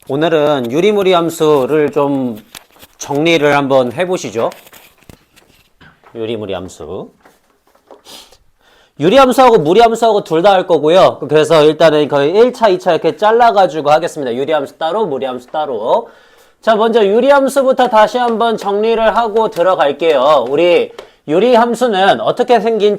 오늘은 유리무리 함수를 좀 정리를 한번 해보시죠. 유리무리 함수. 유리함수하고 무리함수하고 둘 다 할 거고요. 그래서 일단은 거의 1차, 2차 이렇게 잘라가지고 하겠습니다. 유리함수 따로, 무리함수 따로. 자, 먼저 유리함수부터 다시 한번 정리를 하고 들어갈게요. 우리 유리함수는 어떻게 생긴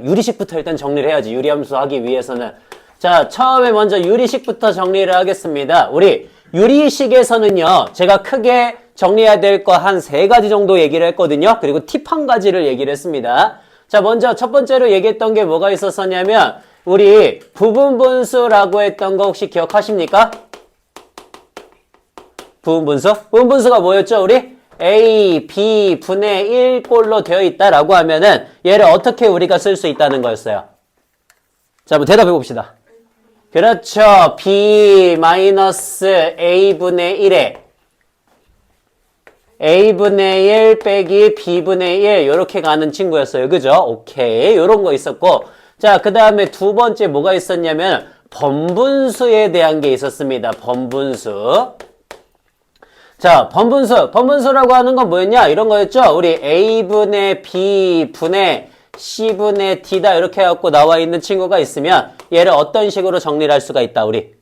유리식부터 일단 정리를 해야지. 유리함수 하기 위해서는. 자, 처음에 먼저 유리식부터 정리를 하겠습니다. 우리 유리식에서는요, 제가 크게 정리해야 될 거 한 3가지 정도 얘기를 했거든요. 그리고 팁 한 가지를 얘기를 했습니다. 자, 먼저 첫 번째로 얘기했던 게 뭐가 있었었냐면, 우리 부분분수라고 했던 거 혹시 기억하십니까? 부분분수? 부분분수가 뭐였죠, 우리? A, B 분의 1 꼴로 되어 있다라고 하면은 얘를 어떻게 우리가 쓸 수 있다는 거였어요? 자, 한번 대답해 봅시다. 그렇죠. B 마이너스 A분의 1에 A분의 1 빼기 B분의 1 요렇게 가는 친구였어요. 그죠? 오케이. 요런 거 있었고, 자, 그 다음에 두 번째 뭐가 있었냐면 번분수에 대한 게 있었습니다. 번분수. 자, 번분수라고 하는 건 뭐였냐? 이런 거였죠? 우리 A분의 B분의 C분의 D다 이렇게 해갖고 나와 있는 친구가 있으면 얘를 어떤 식으로 정리를 할 수가 있다, 우리?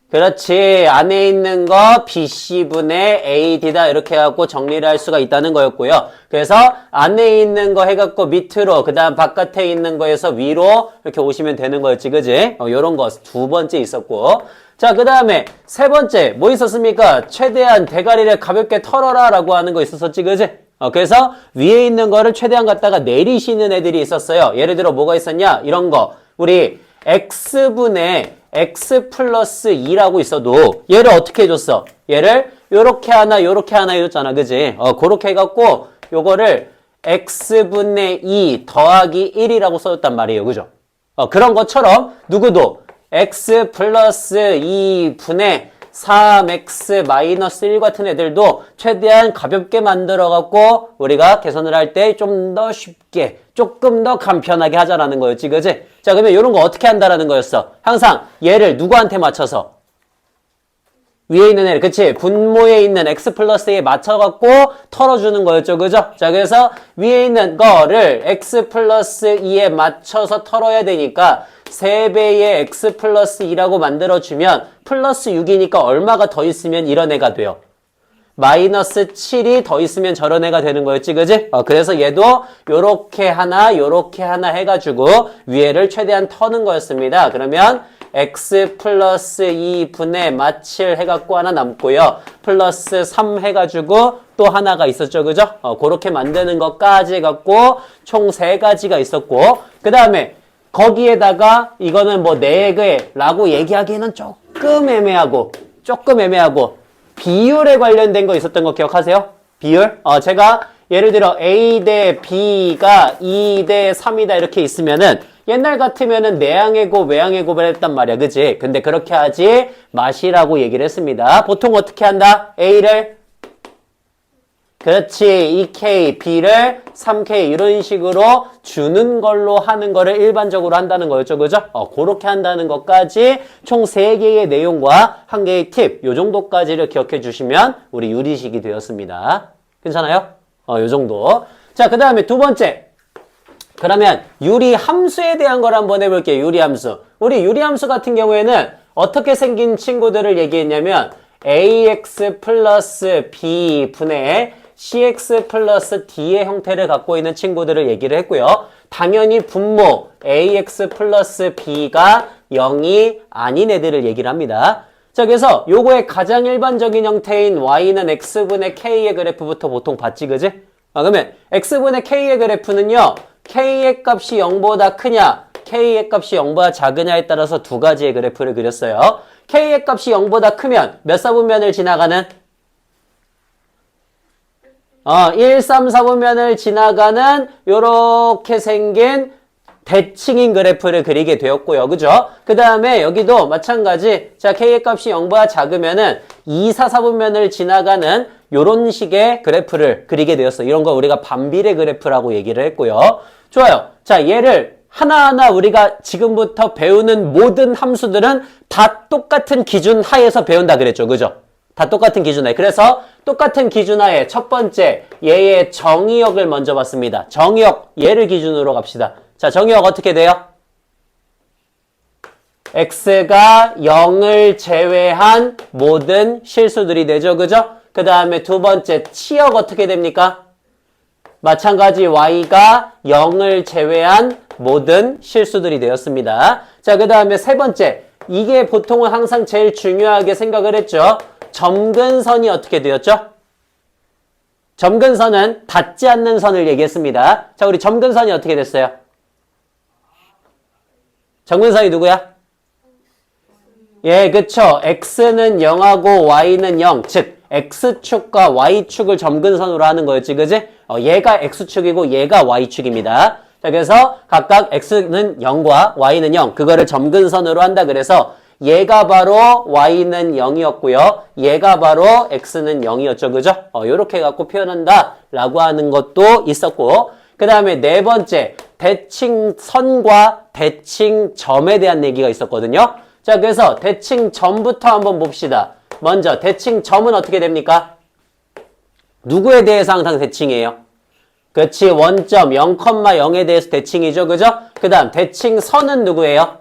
그렇지. 안에 있는 거 BC분의 AD다 이렇게 해갖고 정리를 할 수가 있다는 거였고요. 그래서 안에 있는 거 해갖고 밑으로, 그 다음 바깥에 있는 거에서 위로 이렇게 오시면 되는 거였지, 그지? 요런 거 두 번째 있었고. 자, 그 다음에 세 번째 뭐 있었습니까? 최대한 대가리를 가볍게 털어라 라고 하는 거 있었었지, 그지? 그래서 위에 있는 거를 최대한 갖다가 내리시는 애들이 있었어요. 예를 들어 뭐가 있었냐? 이런 거. 우리 x분의 x 플러스 2라고 있어도 얘를 어떻게 해줬어? 얘를 요렇게 하나 요렇게 하나 해줬잖아, 그지? 그렇게 해갖고 요거를 x분의 2 더하기 1이라고 써줬단 말이에요, 그죠? 그런 것처럼 누구도 x 플러스 2분의 3x 마이너스 1 같은 애들도 최대한 가볍게 만들어갖고 우리가 계산을 할 때 좀 더 쉽게, 조금 더 간편하게 하자라는 거였지, 그지? 자, 그러면 이런 거 어떻게 한다라는 거였어? 항상 얘를 누구한테 맞춰서? 위에 있는 애를, 그치? 분모에 있는 x 플러스 에 맞춰갖고 털어주는 거였죠, 그죠? 자, 그래서 위에 있는 거를 x 플러스 2에 맞춰서 털어야 되니까 3배의 x 플러스 2라고 만들어주면 플러스 6이니까 얼마가 더 있으면 이런 애가 돼요? 마이너스 7이 더 있으면 저런 애가 되는 거였지, 그지? 그래서 얘도 요렇게 하나 해가지고 위에를 최대한 터는 거였습니다. 그러면 x 플러스 2분의 마7 해갖고 하나 남고요. 플러스 3 해가지고 또 하나가 있었죠, 그죠? 그렇게 만드는 것까지 해갖고 총 3가지가 있었고, 그 다음에 거기에다가 이거는 뭐 4개라고 얘기하기에는 조금 애매하고 비율에 관련된 거 있었던 거 기억하세요? 비율? 제가 예를 들어 A 대 B가 2 대 3이다 이렇게 있으면은 옛날 같으면은 내항의 곱, 외항의 곱을 했단 말이야, 그치? 근데 그렇게 하지 마시라고 얘기를 했습니다. 보통 어떻게 한다? A를 그렇지. 2K, B를 3K 이런 식으로 주는 걸로 하는 거를 일반적으로 한다는 거였죠. 그죠? 그렇게 한다는 것까지 총 3개의 내용과 1개의 팁, 요 정도까지를 기억해 주시면 우리 유리식이 되었습니다. 괜찮아요? 요 정도. 자, 그 다음에 두 번째. 그러면 유리함수에 대한 걸 한번 해볼게요. 유리함수. 우리 유리함수 같은 경우에는 어떻게 생긴 친구들을 얘기했냐면 ax 플러스 b 분의 cx 플러스 d의 형태를 갖고 있는 친구들을 얘기를 했고요. 당연히 분모 ax 플러스 b가 0이 아닌 애들을 얘기를 합니다. 자, 그래서 요거의 가장 일반적인 형태인 y는 x분의 k의 그래프부터 보통 봤지, 그지? 그러면 x분의 k의 그래프는요, k의 값이 0보다 크냐, k의 값이 0보다 작으냐에 따라서 두 가지의 그래프를 그렸어요. k의 값이 0보다 크면 몇 사분면을 지나가는? 1, 3, 4분면을 지나가는 요렇게 생긴 대칭인 그래프를 그리게 되었고요. 그죠? 그 다음에 여기도 마찬가지. 자, k의 값이 0보다 작으면은 2, 4, 4분면을 지나가는 요런 식의 그래프를 그리게 되었어요. 이런 거 우리가 반비례 그래프라고 얘기를 했고요. 좋아요. 자, 얘를 하나하나 우리가 지금부터 배우는 모든 함수들은 다 똑같은 기준 하에서 배운다 그랬죠. 그죠? 다 똑같은 기준 하에. 그래서 똑같은 기준 하에 첫 번째 얘의 정의역을 먼저 봤습니다. 정의역 얘를 기준으로 갑시다. 자, 정의역 어떻게 돼요? x가 0을 제외한 모든 실수들이 되죠. 그죠? 그 다음에 두 번째 치역 어떻게 됩니까? 마찬가지 y가 0을 제외한 모든 실수들이 되었습니다. 자, 그 다음에 세 번째. 이게 보통은 항상 제일 중요하게 생각을 했죠. 점근선이 어떻게 되었죠? 점근선은 닿지 않는 선을 얘기했습니다. 자, 우리 점근선이 어떻게 됐어요? 점근선이 누구야? 예, 그쵸. x는 0하고 y는 0. 즉, x축과 y축을 점근선으로 하는 거였지, 그지? 얘가 x축이고 얘가 y축입니다. 자, 그래서 각각 x는 0과 y는 0. 그거를 점근선으로 한다 그래서 얘가 바로 y는 0이었고요. 얘가 바로 x는 0이었죠. 그죠? 요렇게 갖고 표현한다 라고 하는 것도 있었고, 그 다음에 네 번째, 대칭선과 대칭점에 대한 얘기가 있었거든요. 자, 그래서 대칭점부터 한번 봅시다. 먼저 대칭점은 어떻게 됩니까? 누구에 대해서 항상 대칭이에요? 그렇지, 원점 0,0에 대해서 대칭이죠. 그죠? 그 다음 대칭선은 누구예요?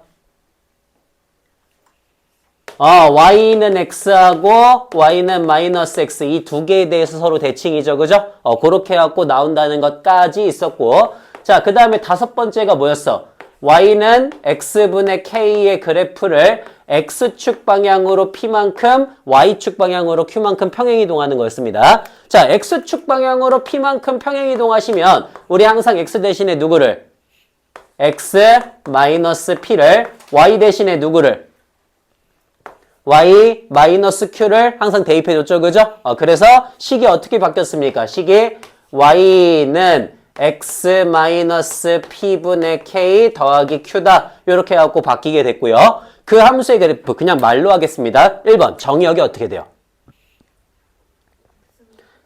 y는 x하고 y는 마이너스 x 이 두 개에 대해서 서로 대칭이죠. 그죠? 그렇게 해갖고 나온다는 것까지 있었고, 자, 그 다음에 다섯 번째가 뭐였어? y는 x분의 k의 그래프를 x축 방향으로 p만큼 y축 방향으로 q만큼 평행이동하는 거였습니다. 자, x축 방향으로 p만큼 평행이동하시면 우리 항상 x 대신에 누구를? x 마이너스 p를 y 대신에 누구를? y 마이너스 q를 항상 대입해줬죠. 그죠? 그래서 식이 어떻게 바뀌었습니까? 식이 y는 x 마이너스 p분의 k 더하기 q다. 이렇게 해갖고 바뀌게 됐고요. 그 함수의 그래프 그냥 말로 하겠습니다. 1번 정의역이 어떻게 돼요?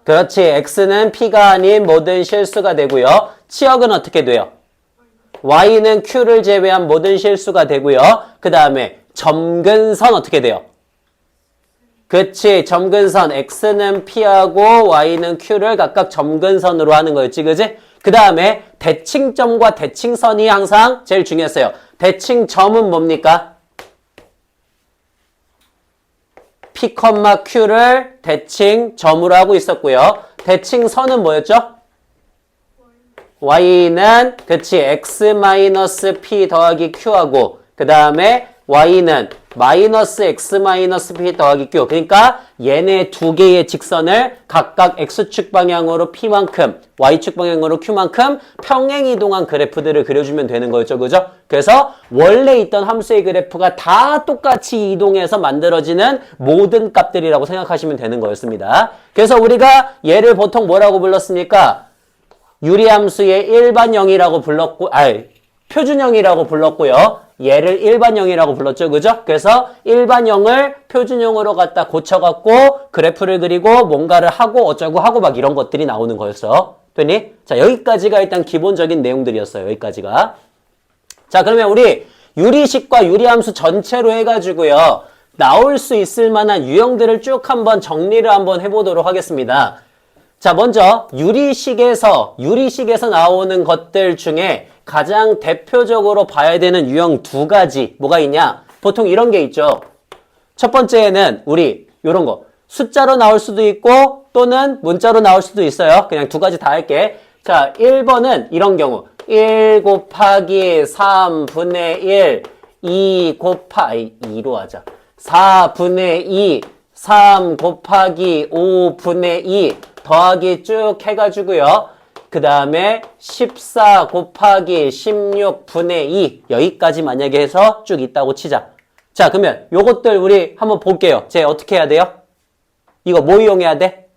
그렇지. x는 p가 아닌 모든 실수가 되고요. 치역은 어떻게 돼요? y는 q를 제외한 모든 실수가 되고요. 그 다음에 점근선 어떻게 돼요? 그치. 점근선 x는 p하고 y는 q를 각각 점근선으로 하는 거였지. 그지? 그 다음에 대칭점과 대칭선이 항상 제일 중요했어요. 대칭점은 뭡니까? p, q를 대칭점으로 하고 있었고요. 대칭선은 뭐였죠? y는 그치 x-p 더하기 q하고 그 다음에 y는 마이너스 x-p 더하기 q. 그러니까 얘네 두 개의 직선을 각각 x축 방향으로 p만큼 y축 방향으로 q만큼 평행이동한 그래프들을 그려주면 되는 거였죠. 그죠? 그래서 원래 있던 함수의 그래프가 다 똑같이 이동해서 만들어지는 모든 값들이라고 생각하시면 되는 거였습니다. 그래서 우리가 얘를 보통 뭐라고 불렀습니까? 유리함수의 일반형이라고 불렀고, 표준형이라고 불렀고요. 얘를 일반형이라고 불렀죠. 그죠? 그래서 일반형을 표준형으로 갖다 고쳐갖고 그래프를 그리고 뭔가를 하고 어쩌고 하고 막 이런 것들이 나오는 거였어. 됐니? 자, 여기까지가 일단 기본적인 내용들이었어요. 여기까지가. 자, 그러면 우리 유리식과 유리함수 전체로 해가지고요. 나올 수 있을 만한 유형들을 쭉 한번 정리를 한번 해보도록 하겠습니다. 자, 먼저 유리식에서 나오는 것들 중에 가장 대표적으로 봐야 되는 유형 두 가지 뭐가 있냐? 보통 이런 게 있죠. 첫 번째는 우리 요런 거 숫자로 나올 수도 있고 또는 문자로 나올 수도 있어요. 그냥 두 가지 다 할게. 자, 1번은 이런 경우 1 곱하기 3분의 1 2 곱하기 2로 하자. 4분의 2 3 곱하기 5분의 2 더하기 쭉 해가지고요. 그 다음에 14 곱하기 16분의 2 여기까지 만약에 해서 쭉 있다고 치자. 자, 그러면 요것들 우리 한번 볼게요. 쟤 어떻게 해야 돼요? 이거 뭐 이용해야 돼?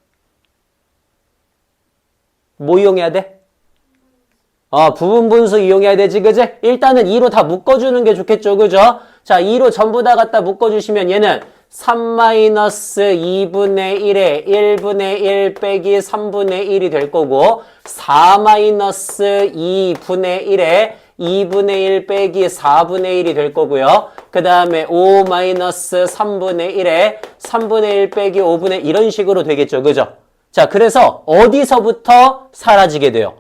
뭐 이용해야 돼? 부분분수 이용해야 되지, 그지? 일단은 2로 다 묶어주는 게 좋겠죠, 그죠? 자, 2로 전부 다 갖다 묶어주시면 얘는 3-2분의 1에 1분의 1 빼기 3분의 1이 될 거고 4-2분의 1에 2분의 1 빼기 4분의 1이 될 거고요. 그 다음에 5 마이너스 3분의 1에 3분의 1 빼기 5분의 이런 식으로 되겠죠. 그죠? 자, 그래서 어디서부터 사라지게 돼요?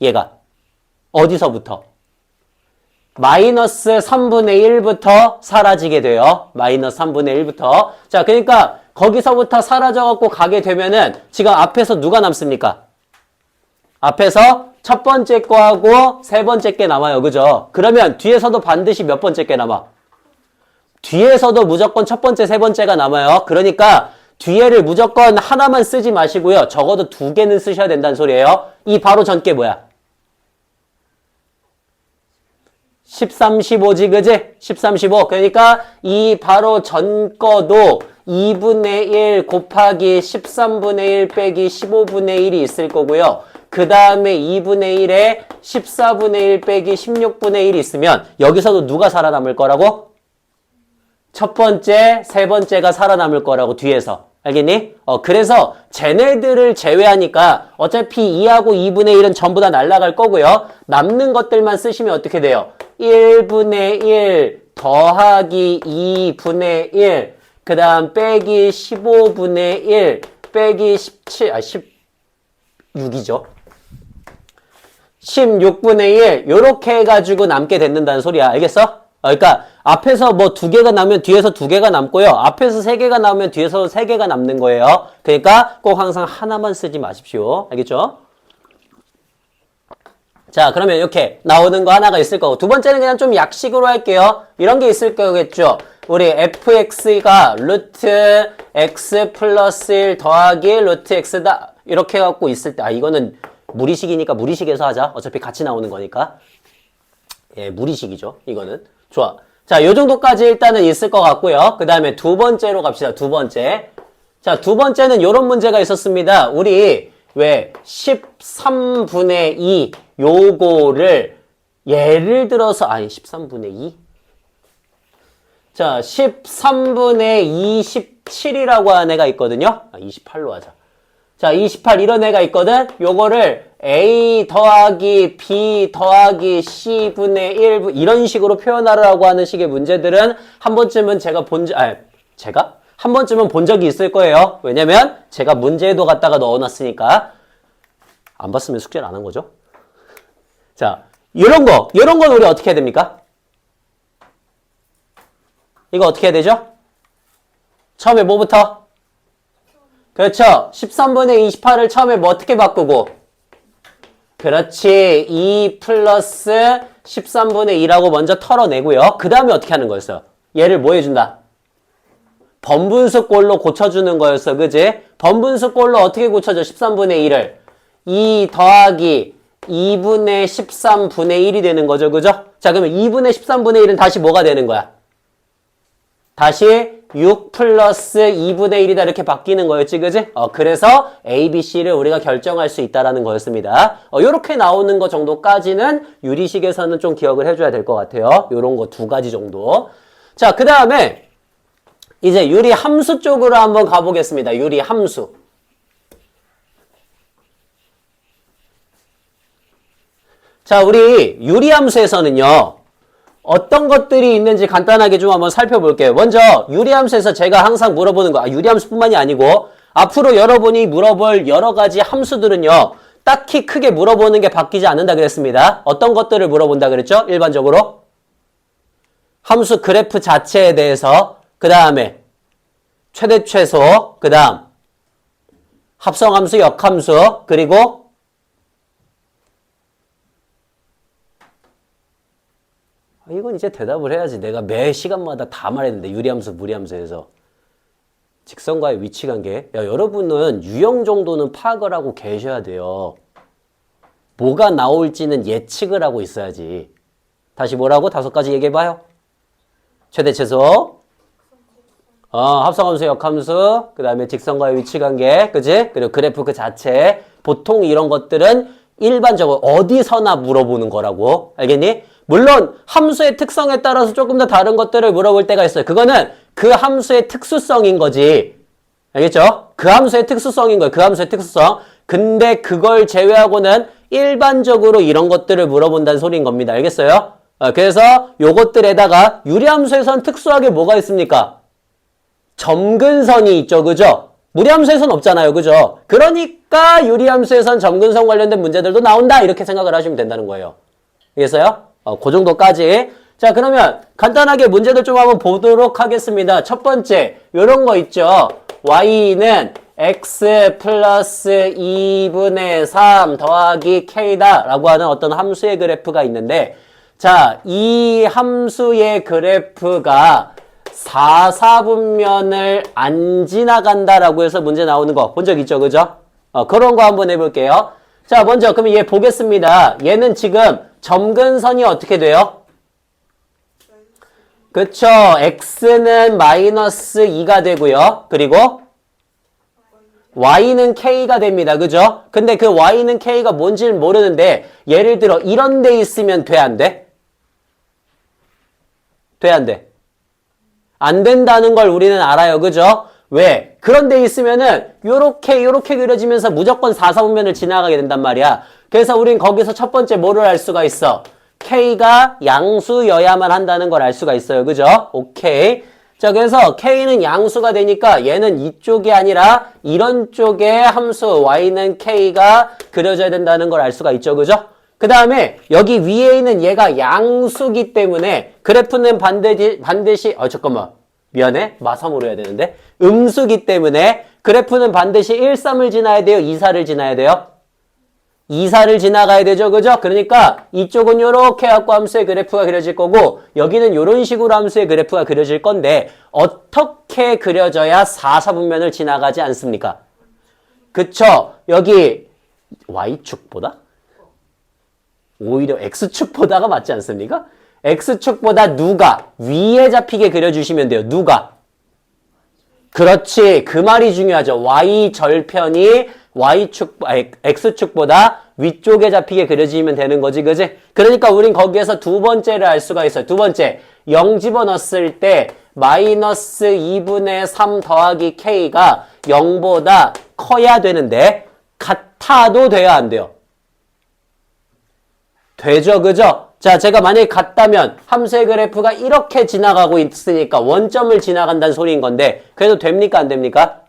얘가. 어디서부터? 마이너스 3분의 1부터 사라지게 돼요. 마이너스 3분의 1부터. 자, 그러니까 거기서부터 사라져갖고 가게 되면은 지금 앞에서 누가 남습니까? 앞에서 첫 번째 거하고 세 번째 게 남아요. 그죠? 그러면 뒤에서도 반드시 몇 번째 게 남아? 뒤에서도 무조건 첫 번째, 세 번째가 남아요. 그러니까 뒤에를 무조건 하나만 쓰지 마시고요. 적어도 두 개는 쓰셔야 된다는 소리예요. 이 바로 전 게 뭐야? 13, 15지, 그지? 13, 15. 그러니까 이 바로 전 거도 2분의 1 곱하기 13분의 1 빼기 15분의 1이 있을 거고요. 그 다음에 2분의 1에 14분의 1 빼기 16분의 1이 있으면 여기서도 누가 살아남을 거라고? 첫 번째, 세 번째가 살아남을 거라고 뒤에서. 알겠니? 그래서 쟤네들을 제외하니까 어차피 2하고 2분의 1은 전부 다 날아갈 거고요. 남는 것들만 쓰시면 어떻게 돼요? 1분의 1 더하기 2분의 1 그 다음 빼기 15분의 1 빼기 16이죠. 16분의 1 요렇게 해가지고 남게 된다는 소리야. 알겠어? 그러니까 앞에서 뭐 두 개가 나오면 뒤에서 두 개가 남고요. 앞에서 세 개가 나오면 뒤에서 세 개가 남는 거예요. 그러니까 꼭 항상 하나만 쓰지 마십시오. 알겠죠? 자, 그러면 이렇게 나오는 거 하나가 있을 거고 두 번째는 그냥 좀 약식으로 할게요. 이런 게 있을 거겠죠. 우리 fx가 루트 x 플러스 1 더하기 루트 x다 이렇게 갖고 있을 때 이거는 무리식이니까 무리식에서 하자. 어차피 같이 나오는 거니까. 예, 무리식이죠. 이거는. 좋아. 자, 요 정도까지 일단은 있을 것 같고요. 그 다음에 두 번째로 갑시다. 두 번째. 자, 두 번째는 요런 문제가 있었습니다. 우리 왜 13분의 2 요거를 예를 들어서 13분의 2? 자, 13분의 27이라고 하는 애가 있거든요. 28로 하자. 자, 28 이런 애가 있거든. 요거를 A 더하기 B 더하기 C분의 1 이런 식으로 표현하라고 하는 식의 문제들은 한 번쯤은 한 번쯤은 본 적이 있을 거예요. 왜냐면 제가 문제에도 갖다가 넣어놨으니까 안 봤으면 숙제를 안 한 거죠. 자, 이런 건 우리 어떻게 해야 됩니까? 이거 어떻게 해야 되죠? 처음에 뭐부터? 그렇죠. 13분의 28을 처음에 뭐 어떻게 바꾸고? 그렇지. 2 플러스 13분의 2라고 먼저 털어내고요. 그 다음에 어떻게 하는 거였어요? 얘를 뭐 해준다? 번분수꼴로 고쳐주는 거였어. 그지? 번분수꼴로 어떻게 고쳐줘? 13분의 1을. 2 더하기 2분의 13분의 1이 되는 거죠. 그죠? 자, 그러면 2분의 13분의 1은 다시 뭐가 되는 거야? 다시 6 플러스 2분의 1이다 이렇게 바뀌는 거였지, 그지? 그래서 A, B, C를 우리가 결정할 수 있다라는 거였습니다. 요렇게 나오는 거 정도까지는 유리식에서는 좀 기억을 해줘야 될 것 같아요. 요런 거 두 가지 정도. 자, 그 다음에 이제 유리 함수 쪽으로 한번 가보겠습니다. 유리 함수. 자, 우리 유리 함수에서는요. 어떤 것들이 있는지 간단하게 좀 한번 살펴볼게요. 먼저 유리함수에서 제가 항상 물어보는 거, 유리함수뿐만이 아니고 앞으로 여러분이 물어볼 여러 가지 함수들은요. 딱히 크게 물어보는 게 바뀌지 않는다 그랬습니다. 어떤 것들을 물어본다 그랬죠? 일반적으로 함수 그래프 자체에 대해서, 그 다음에 최대 최소, 그 다음 합성함수, 역함수, 그리고 이건 이제 대답을 해야지. 내가 매 시간마다 다 말했는데 유리함수, 무리함수에서 직선과의 위치관계. 야, 여러분은 유형 정도는 파악을 하고 계셔야 돼요. 뭐가 나올지는 예측을 하고 있어야지. 다시 뭐라고? 5가지 얘기해봐요. 최대 최소, 합성함수, 역함수, 그 다음에 직선과의 위치관계, 그지? 그리고 그래프 그 자체. 보통 이런 것들은 일반적으로 어디서나 물어보는 거라고. 알겠니? 물론 함수의 특성에 따라서 조금 더 다른 것들을 물어볼 때가 있어요. 그거는 그 함수의 특수성인 거지. 알겠죠? 그 함수의 특수성인 거예요. 그 함수의 특수성. 근데 그걸 제외하고는 일반적으로 이런 것들을 물어본다는 소리인 겁니다. 알겠어요? 그래서 요것들에다가 유리함수에선 특수하게 뭐가 있습니까? 점근선이 있죠. 그죠? 무리함수에선 없잖아요. 그죠? 그러니까 유리함수에선 점근선 관련된 문제들도 나온다. 이렇게 생각을 하시면 된다는 거예요. 알겠어요? 그 정도까지. 자, 그러면 간단하게 문제들 좀 한번 보도록 하겠습니다. 첫 번째, 요런 거 있죠. y는 x 플러스 2분의 3 더하기 k다 라고 하는 어떤 함수의 그래프가 있는데, 자, 이 함수의 그래프가 4사분면을 안 지나간다라고 해서 문제 나오는 거 본 적 있죠? 그죠? 그런 거 한번 해볼게요. 자, 먼저 그러면 얘 보겠습니다. 얘는 지금 점근선이 어떻게 돼요? 그쵸? x는 마이너스 2가 되고요. 그리고 y는 k가 됩니다. 그죠? 근데 그 y는 k가 뭔지는 모르는데 예를 들어 이런 데 있으면 돼, 안 돼? 돼, 안 돼? 안 된다는 걸 우리는 알아요. 그죠? 왜? 그런 데 있으면은 요렇게 그려지면서 무조건 4사분면을 지나가게 된단 말이야. 그래서 우린 거기서 첫 번째 뭐를 알 수가 있어? K가 양수여야만 한다는 걸 알 수가 있어요. 그죠? 오케이. 자, 그래서 K는 양수가 되니까 얘는 이쪽이 아니라 이런 쪽에 함수 Y는 K가 그려져야 된다는 걸 알 수가 있죠. 그죠? 그 다음에 여기 위에 있는 얘가 양수기 때문에 그래프는 반드시 잠깐만. 미안해. 마삼으로 해야 되는데. 음수기 때문에 그래프는 반드시 1, 3을 지나야 돼요? 2, 4를 지나야 돼요? 2, 4를 지나가야 되죠. 그죠? 그러니까 이쪽은 요렇게 갖고 함수의 그래프가 그려질 거고 여기는 요런 식으로 함수의 그래프가 그려질 건데 어떻게 그려져야 4사분면을 지나가지 않습니까? 그쵸? 여기 Y축보다? 오히려 X축보다가 맞지 않습니까? X축보다 누가 위에 잡히게 그려주시면 돼요. 누가? 그렇지. 그 말이 중요하죠. Y절편이 X축보다 위쪽에 잡히게 그려지면 되는 거지. 그지? 그러니까 우린 거기에서 두 번째를 알 수가 있어요. 두 번째. 0 집어넣었을 때 마이너스 2분의 3 더하기 K가 0보다 커야 되는데 같아도 돼야 안 돼요? 되죠. 그죠? 자, 제가 만약에 같다면 함수의 그래프가 이렇게 지나가고 있으니까 원점을 지나간다는 소리인 건데 그래도 됩니까? 안 됩니까?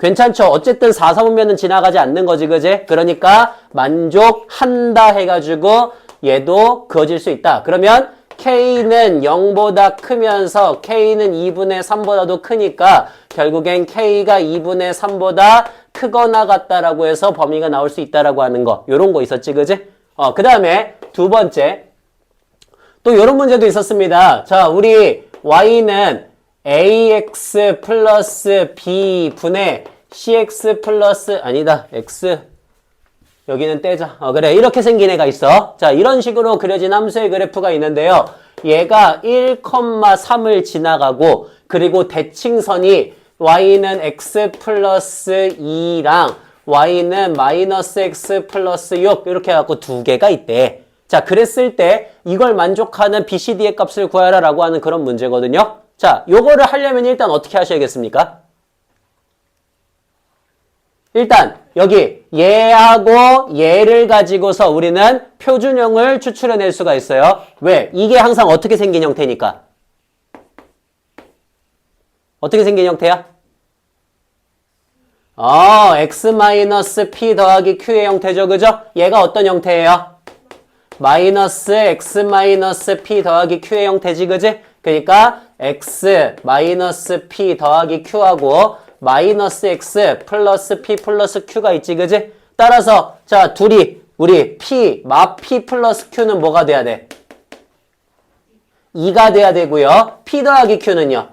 괜찮죠? 어쨌든 4사분면은 지나가지 않는 거지. 그지? 그러니까 만족한다 해가지고 얘도 그어질 수 있다. 그러면 K는 0보다 크면서 K는 2분의 3보다도 크니까 결국엔 K가 2분의 3보다 크거나 같다라고 해서 범위가 나올 수 있다라고 하는 거. 요런 거 있었지. 그지? 그 다음에 두 번째. 또 요런 문제도 있었습니다. 자, 우리 y는 ax 플러스 b 분의 cx 플러스 아니다. x 여기는 떼자. 그래. 이렇게 생긴 애가 있어. 자, 이런 식으로 그려진 함수의 그래프가 있는데요. 얘가 1,3을 지나가고 그리고 대칭선이 y는 x 플러스 2랑 y는 마이너스 x 플러스 6 이렇게 해갖고 두 개가 있대. 자, 그랬을 때 이걸 만족하는 BCD의 값을 구하라 라고 하는 그런 문제거든요. 자, 요거를 하려면 일단 어떻게 하셔야겠습니까? 일단 여기 얘하고 얘를 가지고서 우리는 표준형을 추출해낼 수가 있어요. 왜? 이게 항상 어떻게 생긴 형태니까. 어떻게 생긴 형태야? x-p 더하기 q의 형태죠. 그죠? 얘가 어떤 형태예요? 마이너스 x-p 더하기 q의 형태지. 그지? 그러니까 x 마이너스 p 더하기 q하고 마이너스 x 플러스 p 플러스 q가 있지. 그지? 따라서 자, 둘이 우리 p 플러스 q는 뭐가 돼야 돼? 2가 돼야 되고요. p 더하기 q는요?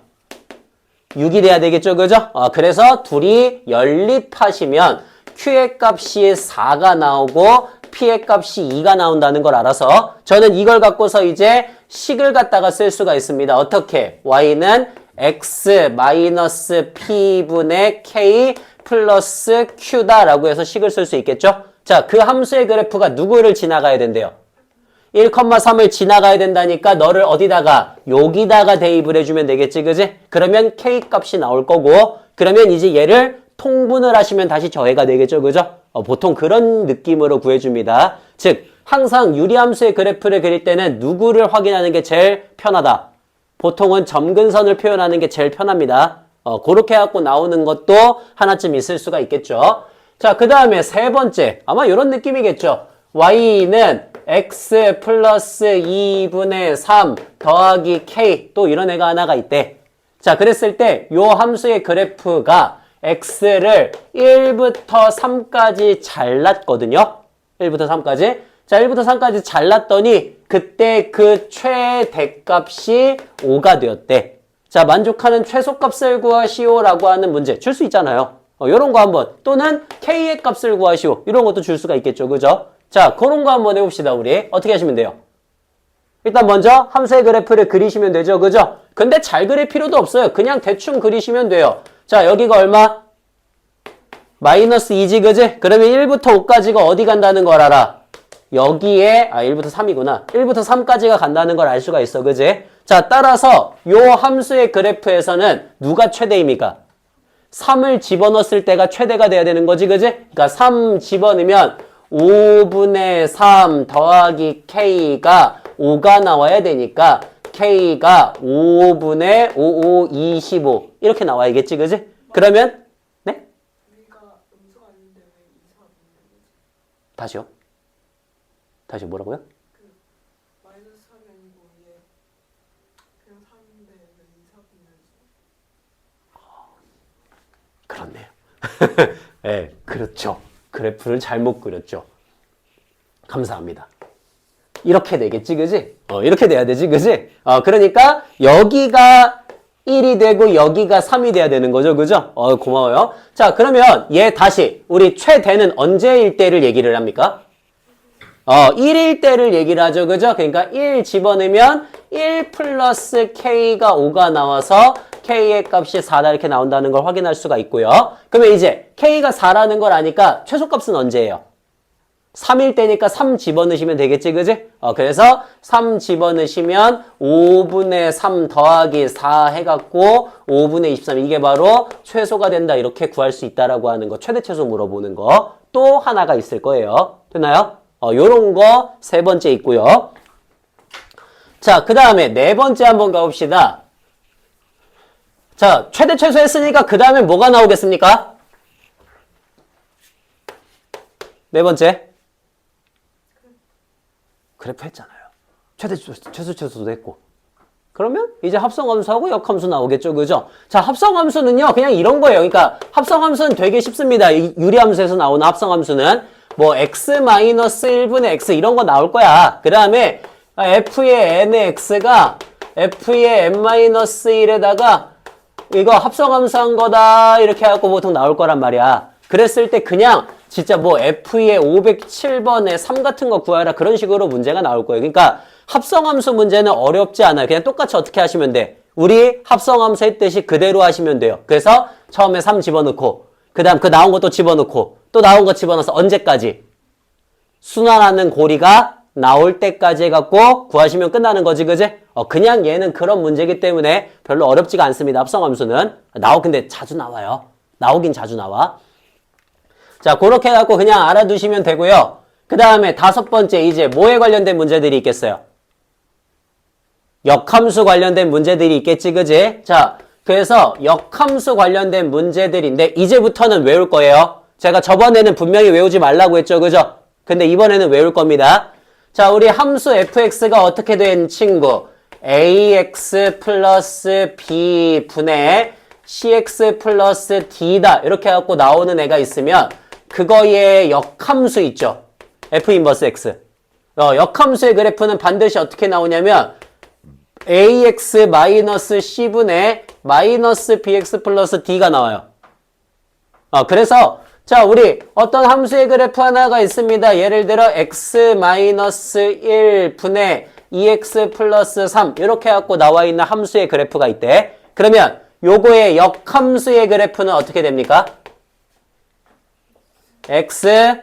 6이 돼야 되겠죠. 그죠? 그래서 둘이 연립하시면 q의 값이 4가 나오고 p의 값이 2가 나온다는 걸 알아서 저는 이걸 갖고서 이제 식을 갖다가 쓸 수가 있습니다. 어떻게? y는 x 마이너스 p분의 k 플러스 q다 라고 해서 식을 쓸 수 있겠죠? 자, 그 함수의 그래프가 누구를 지나가야 된대요? 1,3을 지나가야 된다니까 너를 어디다가 여기다가 대입을 해주면 되겠지. 그지? 그러면 k 값이 나올 거고 그러면 이제 얘를 통분을 하시면 다시 저해가 되겠죠. 그죠? 보통 그런 느낌으로 구해줍니다. 즉 항상 유리함수의 그래프를 그릴 때는 누구를 확인하는 게 제일 편하다. 보통은 점근선을 표현하는 게 제일 편합니다. 그렇게 해갖고 나오는 것도 하나쯤 있을 수가 있겠죠. 자, 그 다음에 세 번째. 아마 이런 느낌이겠죠. y는 x 플러스 2분의 3 더하기 k 또 이런 애가 하나가 있대. 자, 그랬을 때 요 함수의 그래프가 x를 1부터 3까지 잘랐거든요. 1부터 3까지. 자, 1부터 3까지 잘랐더니 그때 그 최대값이 5가 되었대. 자, 만족하는 최소값을 구하시오라고 하는 문제 줄 수 있잖아요. 요런 거 한번 또는 k의 값을 구하시오. 이런 것도 줄 수가 있겠죠. 그죠? 자, 그런 거 한번 해봅시다. 우리 어떻게 하시면 돼요? 일단 먼저 함수의 그래프를 그리시면 되죠. 그죠? 근데 잘 그릴 필요도 없어요. 그냥 대충 그리시면 돼요. 자, 여기가 얼마? 마이너스 2지, 그지? 그러면 1부터 5까지가 어디 간다는 걸 알아? 여기에, 1부터 3이구나. 1부터 3까지가 간다는 걸 알 수가 있어, 그지? 자, 따라서 요 함수의 그래프에서는 누가 최대입니까? 3을 집어넣었을 때가 최대가 돼야 되는 거지, 그지? 그러니까 3 집어넣으면 5분의 3 더하기 k가 5가 나와야 되니까 k가 5분의 5, 25 이렇게 나와야겠지, 그지? 그러면 네? 다시요? 다시 뭐라고요? 마이너스 3이 아니고 이게 그냥 3인데 왜 2, 4분이냐지? 그렇네요. 네, 그렇죠. 그래프를 잘못 그렸죠. 감사합니다. 이렇게 되겠지, 그지? 이렇게 돼야 되지, 그지? 그러니까 여기가 1이 되고 여기가 3이 돼야 되는 거죠, 그죠? 고마워요. 자, 그러면 얘 다시 우리 최대는 언제일 때를 얘기를 합니까? 1일 때를 얘기를 하죠, 그죠? 그러니까 1 집어넣으면 1 플러스 k가 5가 나와서 k의 값이 4다 이렇게 나온다는 걸 확인할 수가 있고요. 그러면 이제 k가 4라는 걸 아니까 최소값은 언제예요? 3일 때니까 3 집어넣으시면 되겠지, 그지? 그래서 3 집어넣으시면 5분의 3 더하기 4 해갖고 5분의 23 이게 바로 최소가 된다 이렇게 구할 수 있다라고 하는 거 최대 최소 물어보는 거 또 하나가 있을 거예요. 됐나요? 요런 거 세 번째 있고요. 자, 그 다음에 네 번째 한번 가봅시다. 자, 최대 최소 했으니까 그 다음에 뭐가 나오겠습니까? 네 번째. 그래프 했잖아요. 최대 최소도 했고. 그러면 이제 합성함수하고 역함수 나오겠죠. 그죠? 자, 합성함수는요. 그냥 이런 거예요. 그러니까 합성함수는 되게 쉽습니다. 유리함수에서 나오는 합성함수는 뭐 x-1분의 x 이런 거 나올 거야. 그 다음에 f의 n의 x가 f의 n-1에다가 이거 합성함수한 거다 이렇게 해갖고 보통 나올 거란 말이야. 그랬을 때 그냥 진짜 뭐 f의 507번에 3 같은 거 구하라 그런 식으로 문제가 나올 거예요. 그러니까 합성함수 문제는 어렵지 않아요. 그냥 똑같이 어떻게 하시면 돼? 우리 합성함수 했듯이 그대로 하시면 돼요. 그래서 처음에 3 집어넣고 그 다음 그 나온 것도 집어넣고 또 나온 거 집어넣어서 언제까지? 순환하는 고리가 나올 때까지 해갖고 구하시면 끝나는 거지, 그지? 그냥 얘는 그런 문제이기 때문에 별로 어렵지가 않습니다. 합성함수는. 근데 자주 나와요. 나오긴 자주 나와. 자, 그렇게 해갖고 그냥 알아두시면 되고요. 그 다음에 다섯 번째 이제 뭐에 관련된 문제들이 있겠어요? 역함수 관련된 문제들이 있겠지, 그지? 자, 그래서 역함수 관련된 문제들인데 이제부터는 외울 거예요. 제가 저번에는 분명히 외우지 말라고 했죠, 그죠? 근데 이번에는 외울 겁니다. 자, 우리 함수 fx가 어떻게 된 친구? ax 플러스 b 분의 cx 플러스 d다. 이렇게 해갖고 나오는 애가 있으면 그거의 역함수 있죠? f 인버스 x. 역함수의 그래프는 반드시 어떻게 나오냐면 ax 마이너스 c분의 마이너스 bx 플러스 d가 나와요. 그래서 자, 우리 어떤 함수의 그래프 하나가 있습니다. 예를 들어 x 마이너스 1 분의 2x 플러스 3 이렇게 해갖고 나와 있는 함수의 그래프가 있대. 그러면 요거의 역함수의 그래프는 어떻게 됩니까? x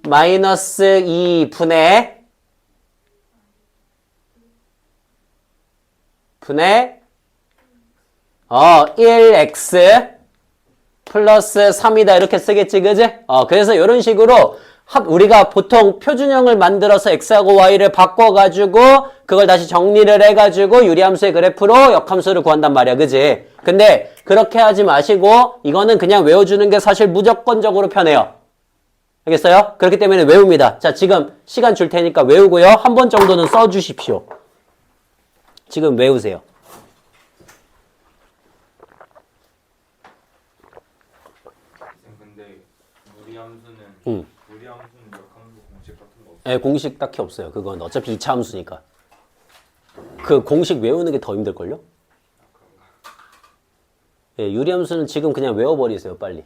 마이너스 2 분의 1x 플러스 3이다 이렇게 쓰겠지, 그지? 그래서 이런 식으로 우리가 보통 표준형을 만들어서 x하고 y를 바꿔가지고 그걸 다시 정리를 해가지고 유리함수의 그래프로 역함수를 구한단 말이야, 그지? 근데 그렇게 하지 마시고 이거는 그냥 외워주는 게 사실 무조건적으로 편해요. 알겠어요? 그렇기 때문에 외웁니다. 자, 지금 시간 줄 테니까 외우고요. 한 번 정도는 써주십시오. 지금 외우세요. 근데 무리함수는 응. 무리함수는 역함수 공식 같은 거 없어요? 네, 공식 딱히 없어요. 그건 어차피 2차 함수니까. 그 공식 외우는 게 더 힘들걸요? 예, 유리함수는 지금 그냥 외워버리세요, 빨리.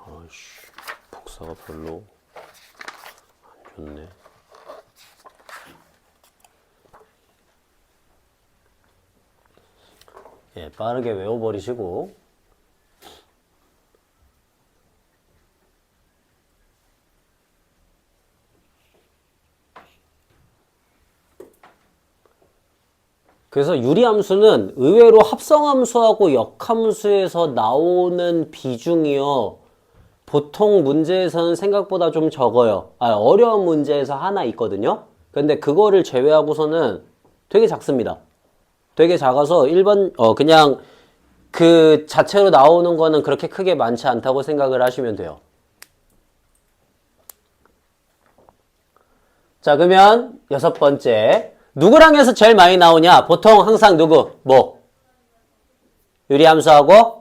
아이씨, 복사가 별로 안 좋네. 예, 빠르게 외워버리시고. 그래서 유리함수는 의외로 합성함수하고 역함수에서 나오는 비중이요. 보통 문제에서는 생각보다 좀 적어요. 어려운 문제에서 하나 있거든요. 근데 그거를 제외하고서는 되게 작습니다. 되게 작아서 1번, 그냥 그 자체로 나오는 거는 그렇게 크게 많지 않다고 생각을 하시면 돼요. 자, 그러면 6번째. 누구랑 해서 제일 많이 나오냐? 보통 항상 누구? 뭐? 유리함수하고?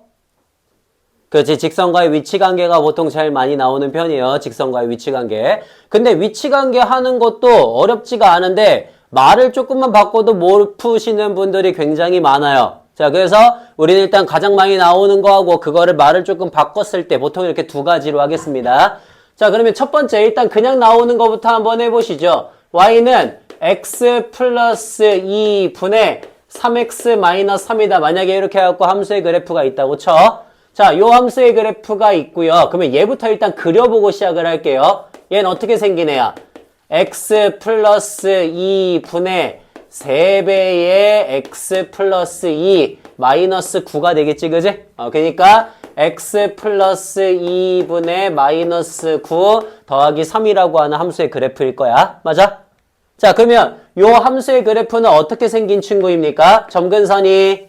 그렇지. 직선과의 위치관계가 보통 제일 많이 나오는 편이에요. 직선과의 위치관계. 근데 위치관계 하는 것도 어렵지가 않은데 말을 조금만 바꿔도 못 푸시는 분들이 굉장히 많아요. 자, 그래서 우리는 일단 가장 많이 나오는 거하고 그거를 말을 조금 바꿨을 때 보통 이렇게 두 가지로 하겠습니다. 자, 그러면 첫 번째 일단 그냥 나오는 것부터 한번 해보시죠. y는 x 플러스 2분의 3x 마이너스 3이다. 만약에 이렇게 해갖고 함수의 그래프가 있다고 쳐. 자, 요 함수의 그래프가 있고요. 그러면 얘부터 일단 그려보고 시작을 할게요. 얘는 어떻게 생긴 애야? x 플러스 2분의 3배의 x 플러스 2 마이너스 9가 되겠지, 그지? 그러니까 x 플러스 2분의 마이너스 9 더하기 3이라고 하는 함수의 그래프일 거야. 맞아? 자, 그러면 요 함수의 그래프는 어떻게 생긴 친구입니까? 점근선이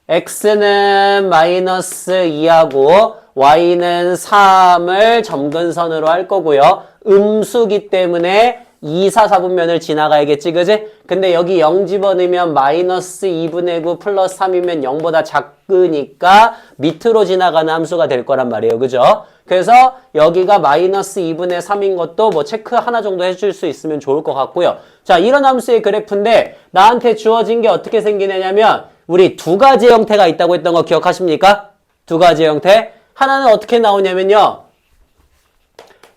x는 마이너스 2하고 y는 3을 점근선으로 할 거고요. 음수기 때문에 2, 4, 4분면을 지나가야겠지, 그지? 근데 여기 0 집어넣으면 마이너스 2분의 9 플러스 3이면 0보다 작으니까 밑으로 지나가는 함수가 될 거란 말이에요. 그죠? 그래서 여기가 마이너스 2분의 3인 것도 뭐 체크 하나 정도 해줄 수 있으면 좋을 것 같고요. 자, 이런 함수의 그래프인데 나한테 주어진 게 어떻게 생기냐면 우리 두 가지 형태가 있다고 했던 거 기억하십니까? 두 가지 형태. 하나는 어떻게 나오냐면요.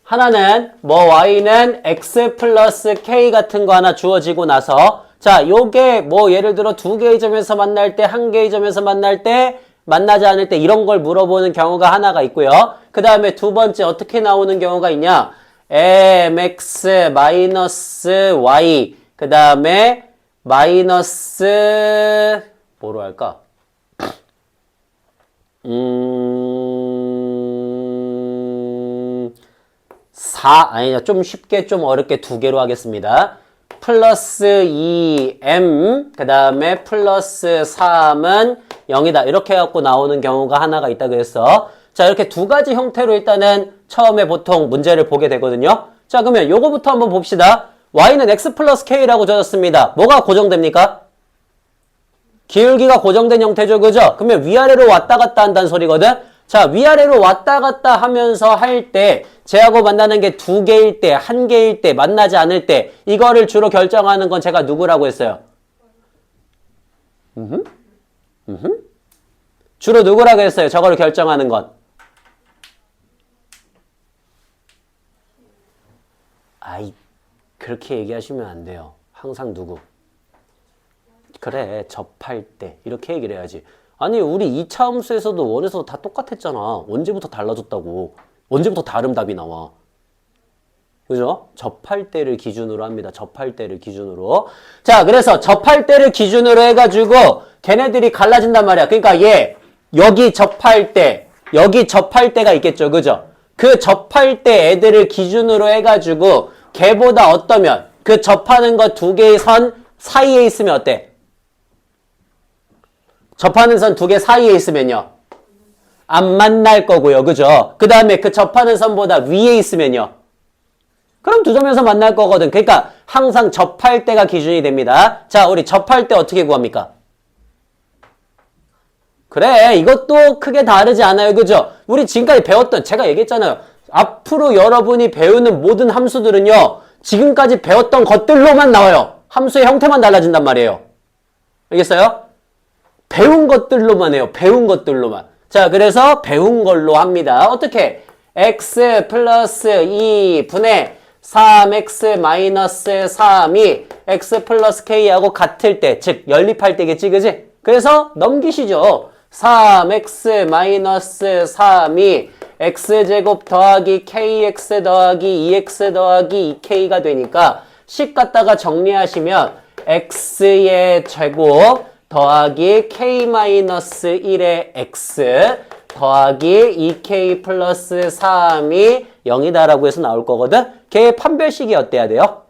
하나는 뭐 y는 x 플러스 k 같은 거 하나 주어지고 나서 자, 요게 뭐 예를 들어 두 개의 점에서 만날 때, 한 개의 점에서 만날 때, 만나지 않을 때 이런 걸 물어보는 경우가 하나가 있고요. 그 다음에 두 번째 어떻게 나오는 경우가 있냐? mx 마이너스 y 그 다음에 마이너스 뭐로 할까? 아니냐, 좀 쉽게 좀 어렵게 두 개로 하겠습니다. 플러스 2m 그 다음에 플러스 3은 0이다 이렇게 해갖고 나오는 경우가 하나가 있다 그랬어. 자, 이렇게 두 가지 형태로 일단은 처음에 보통 문제를 보게 되거든요. 자, 그러면 요거부터 한번 봅시다. y는 x 플러스 k라고 줘졌습니다. 뭐가 고정됩니까? 기울기가 고정된 형태죠. 그죠? 그러면 위아래로 왔다 갔다 한다는 소리거든? 자, 위아래로 왔다 갔다 하면서 할 때, 쟤하고 만나는 게 두 개일 때, 한 개일 때, 만나지 않을 때, 이거를 주로 결정하는 건 제가 누구라고 했어요? 주로 누구라고 했어요? 저거를 결정하는 건. 아이, 그렇게 얘기하시면 안 돼요. 항상 누구? 그래, 접할 때. 이렇게 얘기를 해야지. 아니, 우리 2차 함수에서도 원에서도 다 똑같았잖아. 언제부터 달라졌다고. 언제부터 다른 답이 나와. 그죠? 접할 때를 기준으로 합니다. 접할 때를 기준으로. 자, 그래서 접할 때를 기준으로 해가지고 걔네들이 갈라진단 말이야. 그러니까 얘, 여기 접할 때, 여기 접할 때가 있겠죠. 그죠? 그 접할 때 애들을 기준으로 해가지고 걔보다 어떠면 그 접하는 거 두 개의 선 사이에 있으면 어때? 접하는 선 두 개 사이에 있으면요. 안 만날 거고요. 그죠? 그 다음에 그 접하는 선보다 위에 있으면요. 그럼 두 점에서 만날 거거든. 그러니까 항상 접할 때가 기준이 됩니다. 자, 우리 접할 때 어떻게 구합니까? 그래, 이것도 크게 다르지 않아요. 그죠? 우리 지금까지 배웠던, 제가 얘기했잖아요. 앞으로 여러분이 배우는 모든 함수들은요, 지금까지 배웠던 것들로만 나와요. 함수의 형태만 달라진단 말이에요. 알겠어요? 배운 것들로만 해요. 배운 것들로만. 자, 그래서 배운 걸로 합니다. 어떻게? x 플러스 2분의 3x 마이너스 3이 x 플러스 k하고 같을 때, 즉 연립할 때겠지, 그지? 그래서 넘기시죠. 3x 마이너스 3이 x제곱 더하기 kx 더하기 2x 더하기 2k가 되니까 10 갖다가 정리하시면 x의 제곱 더하기 k-1의 x 더하기 2k 플러스 3이 0이다라고 해서 나올 거거든? 걔의 판별식이 어때야 돼요?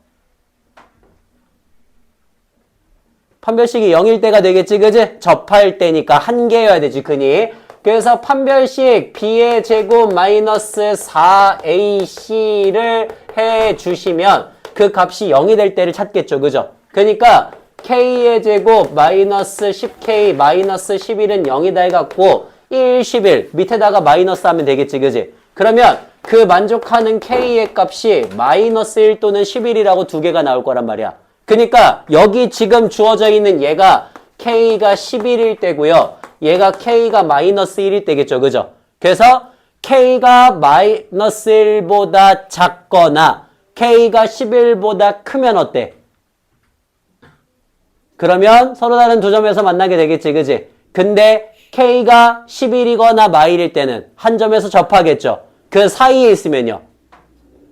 판별식이 0일 때가 되겠지, 그지? 접할 때니까 한 개여야 되지, 그니. 그래서 판별식 b의 제곱 마이너스 4ac를 해주시면 그 값이 0이 될 때를 찾겠죠, 그죠? 그러니까 k의 제곱 마이너스 10k 마이너스 11은 0이다 해갖고 1, 11 밑에다가 마이너스 하면 되겠지, 그지? 그러면 그 만족하는 k의 값이 마이너스 1 또는 11이라고 두 개가 나올 거란 말이야. 그러니까 여기 지금 주어져 있는 얘가 k가 11일 때고요. 얘가 k가 마이너스 1일 때겠죠, 그죠? 그래서 k가 마이너스 1보다 작거나 k가 11보다 크면 어때? 그러면 서로 다른 두 점에서 만나게 되겠지, 그지? 근데 k가 11이거나 마일일 때는 한 점에서 접하겠죠. 그 사이에 있으면요.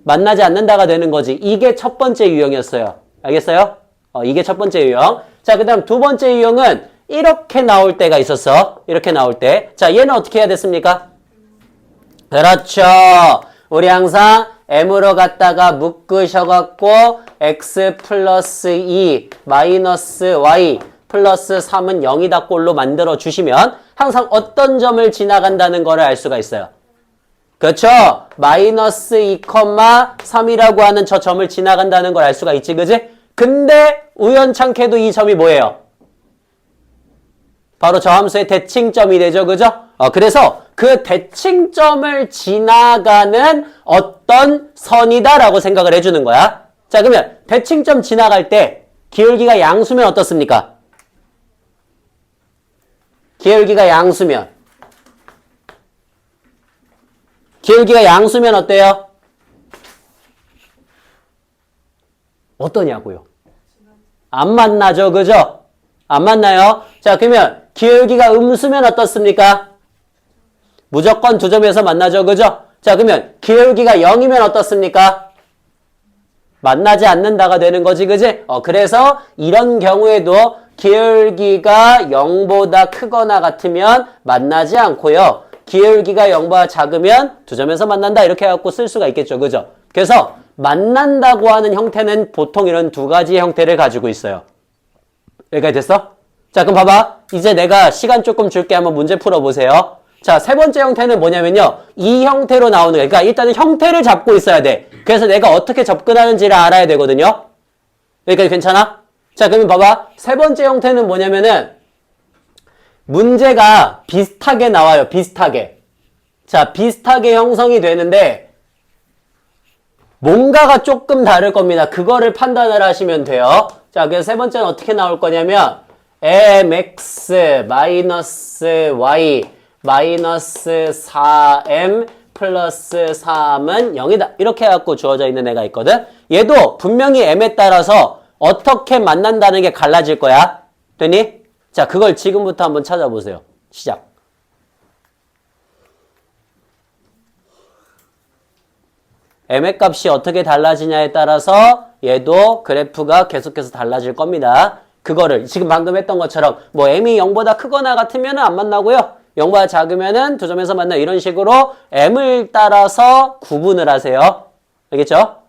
만나지 않는다가 되는 거지. 이게 첫 번째 유형이었어요. 알겠어요? 이게 첫 번째 유형. 자, 그 다음 두 번째 유형은 이렇게 나올 때가 있었어. 이렇게 나올 때. 자, 얘는 어떻게 해야 됐습니까? 그렇죠. 우리 항상 m으로 갖다가 묶으셔갖고 x 플러스 2 마이너스 y 플러스 3은 0이다 꼴로 만들어 주시면 항상 어떤 점을 지나간다는 거를 알 수가 있어요. 그렇죠? 마이너스 2,3이라고 하는 저 점을 지나간다는 걸 알 수가 있지, 그지? 근데 우연찮게도 이 점이 뭐예요? 바로 저 함수의 대칭점이 되죠, 그죠? 그래서 그 대칭점을 지나가는 어떤 선이다라고 생각을 해주는 거야. 자, 그러면 대칭점 지나갈 때 기울기가 양수면 어떻습니까? 기울기가 양수면. 기울기가 양수면 어때요? 어떠냐고요? 안 만나죠, 그죠? 안 만나요? 자, 그러면 기울기가 음수면 어떻습니까? 무조건 두 점에서 만나죠, 그죠? 자, 그러면 기울기가 0이면 어떻습니까? 만나지 않는다가 되는 거지, 그지? 그래서 이런 경우에도 기울기가 0보다 크거나 같으면 만나지 않고요. 기울기가 0보다 작으면 두 점에서 만난다 이렇게 해갖고 쓸 수가 있겠죠, 그죠? 그래서 만난다고 하는 형태는 보통 이런 두 가지 형태를 가지고 있어요. 여기까지 됐어? 자, 그럼 봐봐. 이제 내가 시간 조금 줄게. 한번 문제 풀어보세요. 자, 세 번째 형태는 뭐냐면요. 이 형태로 나오는 거예요. 그러니까 일단은 형태를 잡고 있어야 돼. 그래서 내가 어떻게 접근하는지를 알아야 되거든요. 여기까지 괜찮아? 자, 그러면 봐봐. 세 번째 형태는 뭐냐면은 문제가 비슷하게 나와요. 비슷하게. 자, 비슷하게 형성이 되는데 뭔가가 조금 다를 겁니다. 그거를 판단을 하시면 돼요. 자, 그래서 세 번째는 어떻게 나올 거냐면 mx 마이너스 y 마이너스 4m 플러스 3은 0이다. 이렇게 해갖고 주어져 있는 애가 있거든. 얘도 분명히 m에 따라서 어떻게 만난다는 게 갈라질 거야. 되니? 자, 그걸 지금부터 한번 찾아보세요. 시작. m의 값이 어떻게 달라지냐에 따라서 얘도 그래프가 계속해서 달라질 겁니다. 그거를 지금 방금 했던 것처럼 뭐 m이 0보다 크거나 같으면 안 만나고요. 0보다 작으면은 두 점에서 만나 이런 식으로 m을 따라서 구분을 하세요. 알겠죠?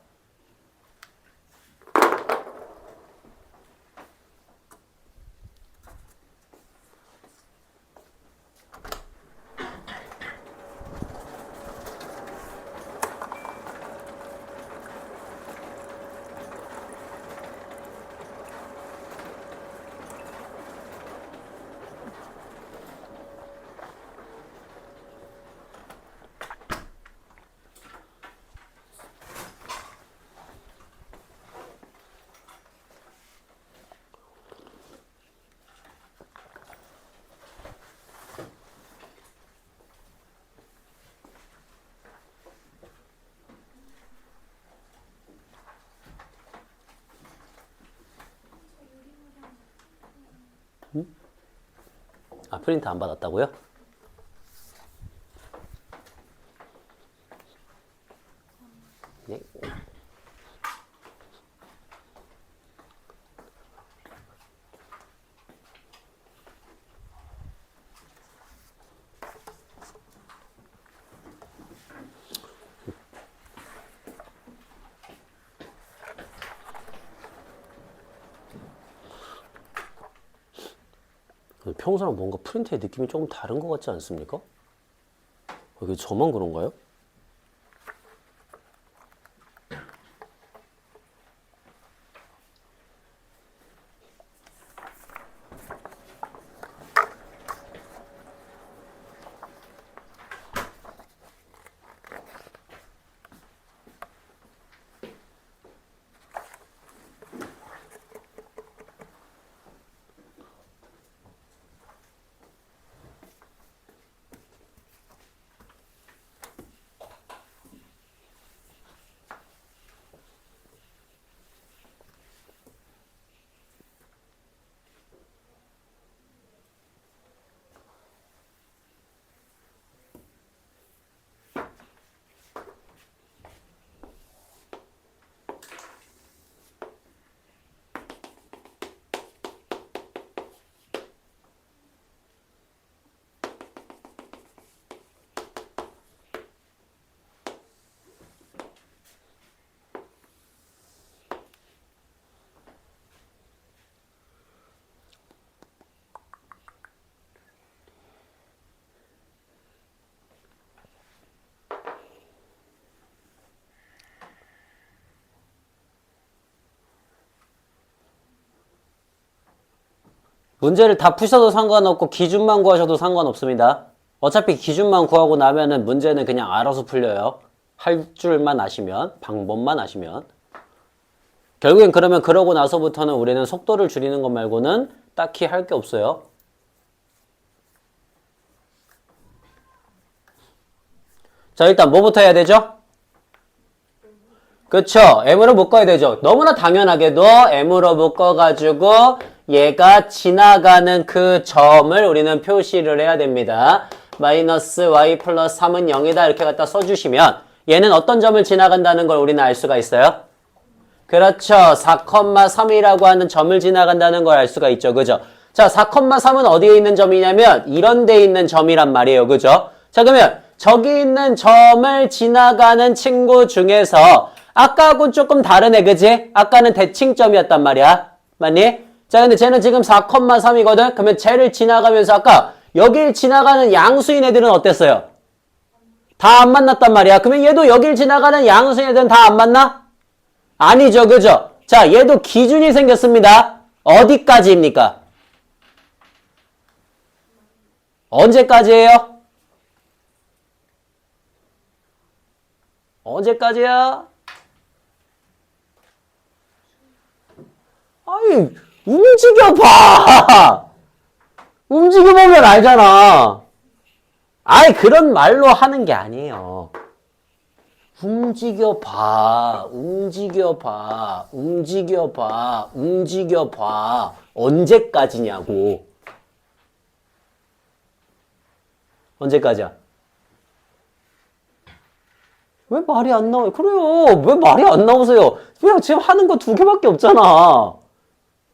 아, 프린트 안 받았다고요? 네. 평소랑 뭔가 프린트의 느낌이 조금 다른 것 같지 않습니까? 이게 저만 그런가요? 문제를 다 푸셔도 상관없고 기준만 구하셔도 상관없습니다. 어차피 기준만 구하고 나면은 문제는 그냥 알아서 풀려요. 할 줄만 아시면, 방법만 아시면. 결국엔 그러면 그러고 나서부터는 우리는 속도를 줄이는 것 말고는 딱히 할 게 없어요. 자, 일단 뭐부터 해야 되죠? 그쵸? m으로 묶어야 되죠. 너무나 당연하게도 m으로 묶어가지고 얘가 지나가는 그 점을 우리는 표시를 해야 됩니다. 마이너스 y 플러스 3은 0이다 이렇게 갖다 써주시면 얘는 어떤 점을 지나간다는 걸 우리는 알 수가 있어요? 그렇죠. 4,3이라고 하는 점을 지나간다는 걸 알 수가 있죠. 그죠? 자, 4,3은 어디에 있는 점이냐면 이런 데 있는 점이란 말이에요. 그죠? 자, 그러면 저기 있는 점을 지나가는 친구 중에서 아까하고 조금 다르네. 그지? 아까는 대칭점이었단 말이야. 맞니? 자, 근데 쟤는 지금 4,3이거든? 그러면 쟤를 지나가면서 아까 여길 지나가는 양수인 애들은 어땠어요? 다 안 만났단 말이야. 그러면 얘도 여길 지나가는 양수인 애들은 다 안 만나? 아니죠. 그죠? 자, 얘도 기준이 생겼습니다. 어디까지입니까? 언제까지예요? 언제까지야? 아니, 움직여봐! 움직여보면 알잖아. 아이, 그런 말로 하는 게 아니에요. 움직여봐, 움직여봐, 움직여봐, 움직여봐. 언제까지냐고. 언제까지야? 왜 말이 안 나와요? 그래요. 왜 말이 안 나오세요? 그냥 지금 하는 거 2개밖에 없잖아.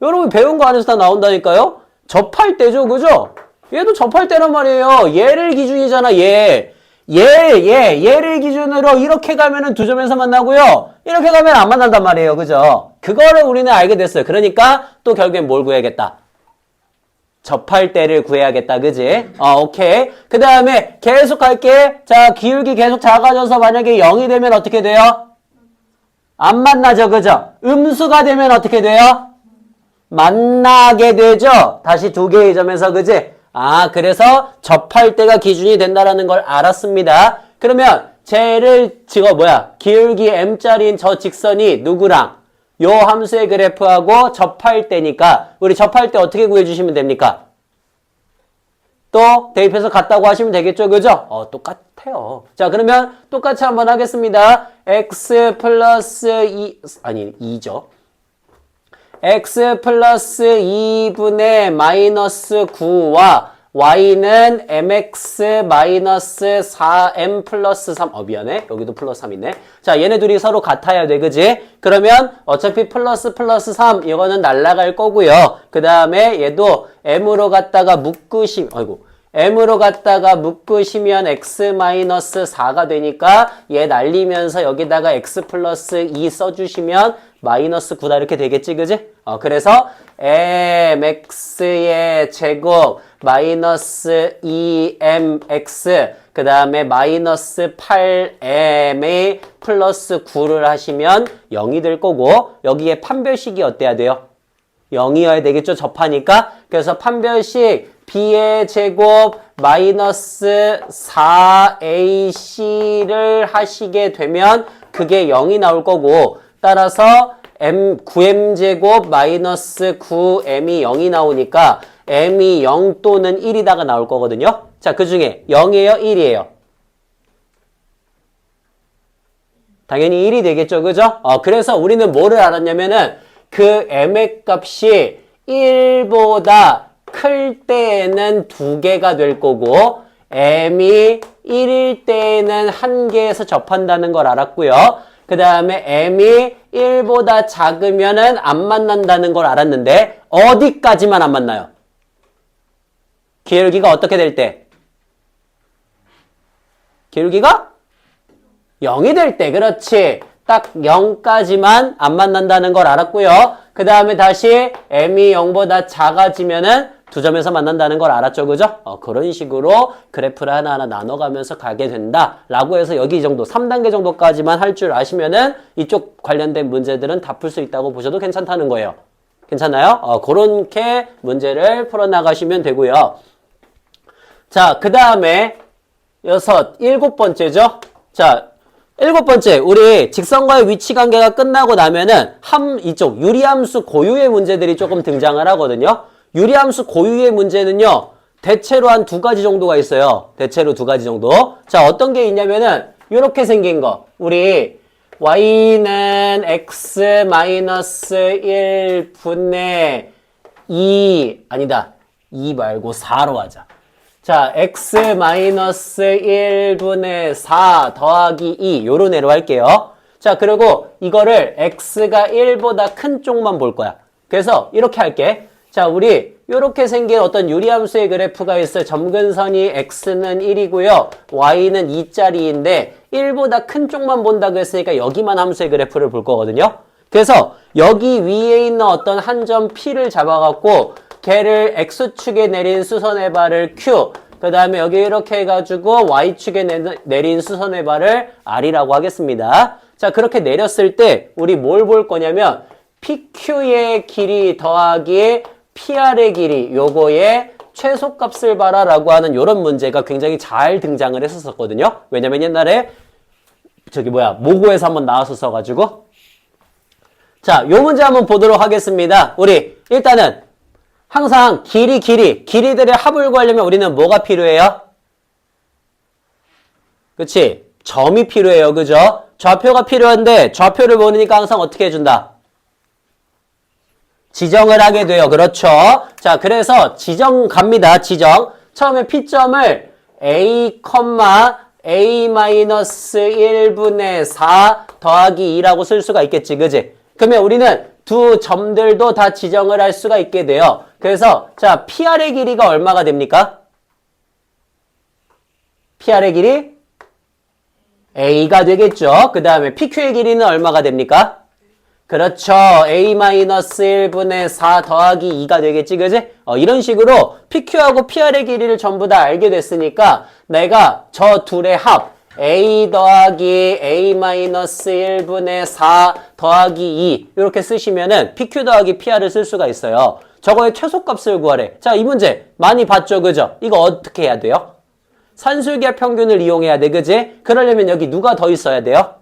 여러분 배운 거 안에서 다 나온다니까요? 접할 때죠, 그죠? 얘도 접할 때란 말이에요. 얘를 기준이잖아, 얘. 얘를 기준으로 이렇게 가면은 2점에서 만나고요. 이렇게 가면 안 만난단 말이에요, 그죠? 그거를 우리는 알게 됐어요. 그러니까 또 결국엔 뭘 구해야겠다? 접할 때를 구해야겠다, 그지? 오케이. 그 다음에 계속 할게. 자, 기울기 계속 작아져서 만약에 0이 되면 어떻게 돼요? 안 만나죠, 그죠? 음수가 되면 어떻게 돼요? 만나게 되죠? 다시 2개의 점에서, 그지? 그래서 접할 때가 기준이 된다라는 걸 알았습니다. 그러면 쟤를 기울기 m자리인 저 직선이 누구랑? 요 함수의 그래프하고 접할 때니까 우리 접할 때 어떻게 구해주시면 됩니까? 또 대입해서 같다고 하시면 되겠죠, 그죠? 똑같아요. 자, 그러면 똑같이 한번 하겠습니다. x 플러스 2죠. x 플러스 2분의 마이너스 9와 y는 mx 마이너스 4m 플러스 3. 미안해. 여기도 플러스 3이네. 자, 얘네 둘이 서로 같아야 돼, 그지? 그러면 어차피 플러스 3 이거는 날라갈 거고요. 그 다음에 얘도 m으로 갖다가 m으로 갖다가 묶으시면 x 마이너스 4가 되니까 얘 날리면서 여기다가 x 플러스 2 써주시면 마이너스 9다 이렇게 되겠지, 그지? 그래서 mx의 제곱 마이너스 2mx 그 다음에 마이너스 8m의 플러스 9를 하시면 0이 될 거고 여기에 판별식이 어때야 돼요? 0이어야 되겠죠? 접하니까. 그래서 판별식 b의 제곱 마이너스 4ac를 하시게 되면 그게 0이 나올 거고 따라서 9m제곱 마이너스 9m이 0이 나오니까 m이 0 또는 1이다가 나올 거거든요. 자, 그 중에 0이에요? 1이에요? 당연히 1이 되겠죠, 그죠? 그래서 우리는 뭐를 알았냐면은 그 m의 값이 1보다 클 때에는 2개가 될 거고 m이 1일 때에는 1개에서 접한다는 걸 알았고요. 그 다음에 m이 1보다 작으면은 안 만난다는 걸 알았는데 어디까지만 안 만나요? 기울기가 어떻게 될 때? 기울기가 0이 될 때. 그렇지. 딱 0까지만 안 만난다는 걸 알았고요. 그 다음에 다시 m이 0보다 작아지면은 2점에서 만난다는 걸 알았죠, 그죠? 그런 식으로 그래프를 하나하나 나눠가면서 가게 된다 라고 해서 여기 이 정도 3단계 정도까지만 할 줄 아시면은 이쪽 관련된 문제들은 다 풀 수 있다고 보셔도 괜찮다는 거예요. 괜찮나요? 그렇게 문제를 풀어나가시면 되고요. 자, 그 다음에 7번째죠? 자, 7번째, 우리 직선과의 위치 관계가 끝나고 나면은 이쪽 유리함수 고유의 문제들이 조금 등장을 하거든요. 유리함수 고유의 문제는요, 대체로 한 2가지 정도가 있어요. 대체로 2가지 정도. 자, 어떤 게 있냐면은, 요렇게 생긴 거. 우리, y는 x-1분의 2, 아니다. 2 말고 4로 하자. 자, x-1분의 4 더하기 2, 요런 애로 할게요. 자, 그리고 이거를 x가 1보다 큰 쪽만 볼 거야. 그래서 이렇게 할게. 자, 우리 이렇게 생긴 어떤 유리함수의 그래프가 있어요. 점근선이 x는 1이고요. y는 2짜리인데 1보다 큰 쪽만 본다고 했으니까 여기만 함수의 그래프를 볼 거거든요. 그래서 여기 위에 있는 어떤 한 점 P를 잡아갖고 걔를 x축에 내린 수선의 발을 Q, 그 다음에 여기 이렇게 해가지고 Y축에 내린 수선의 발을 R이라고 하겠습니다. 자, 그렇게 내렸을 때 우리 뭘 볼 거냐면 PQ의 길이 더하기 PR의 길이 요거의 최소값을 봐라라고 하는 요런 문제가 굉장히 잘 등장을 했었거든요. 왜냐면 옛날에 모고에서 한번 나왔었어가지고. 자, 요 문제 한번 보도록 하겠습니다. 우리 일단은 항상 길이들의 합을 구하려면 우리는 뭐가 필요해요? 그치? 점이 필요해요. 그죠? 좌표가 필요한데 좌표를 모르니까 항상 어떻게 해준다? 지정을 하게 돼요. 그렇죠? 자, 그래서 지정 갑니다. 지정. 처음에 P점을 A, A-1분의 4 더하기 2라고 쓸 수가 있겠지. 그지? 그러면 우리는 두 점들도 다 지정을 할 수가 있게 돼요. 그래서 자, PR의 길이가 얼마가 됩니까? PR의 길이 A가 되겠죠. 그 다음에 PQ의 길이는 얼마가 됩니까? 그렇죠. A-1분의 4 더하기 2가 되겠지. 그지? 이런 식으로 PQ하고 PR의 길이를 전부 다 알게 됐으니까 내가 저 둘의 합 A 더하기 A-1분의 4 더하기 2 이렇게 쓰시면은 PQ 더하기 PR을 쓸 수가 있어요. 저거의 최소값을 구하래. 자, 이 문제 많이 봤죠. 그죠? 이거 어떻게 해야 돼요? 산술기하 평균을 이용해야 돼. 그지? 그러려면 여기 누가 더 있어야 돼요?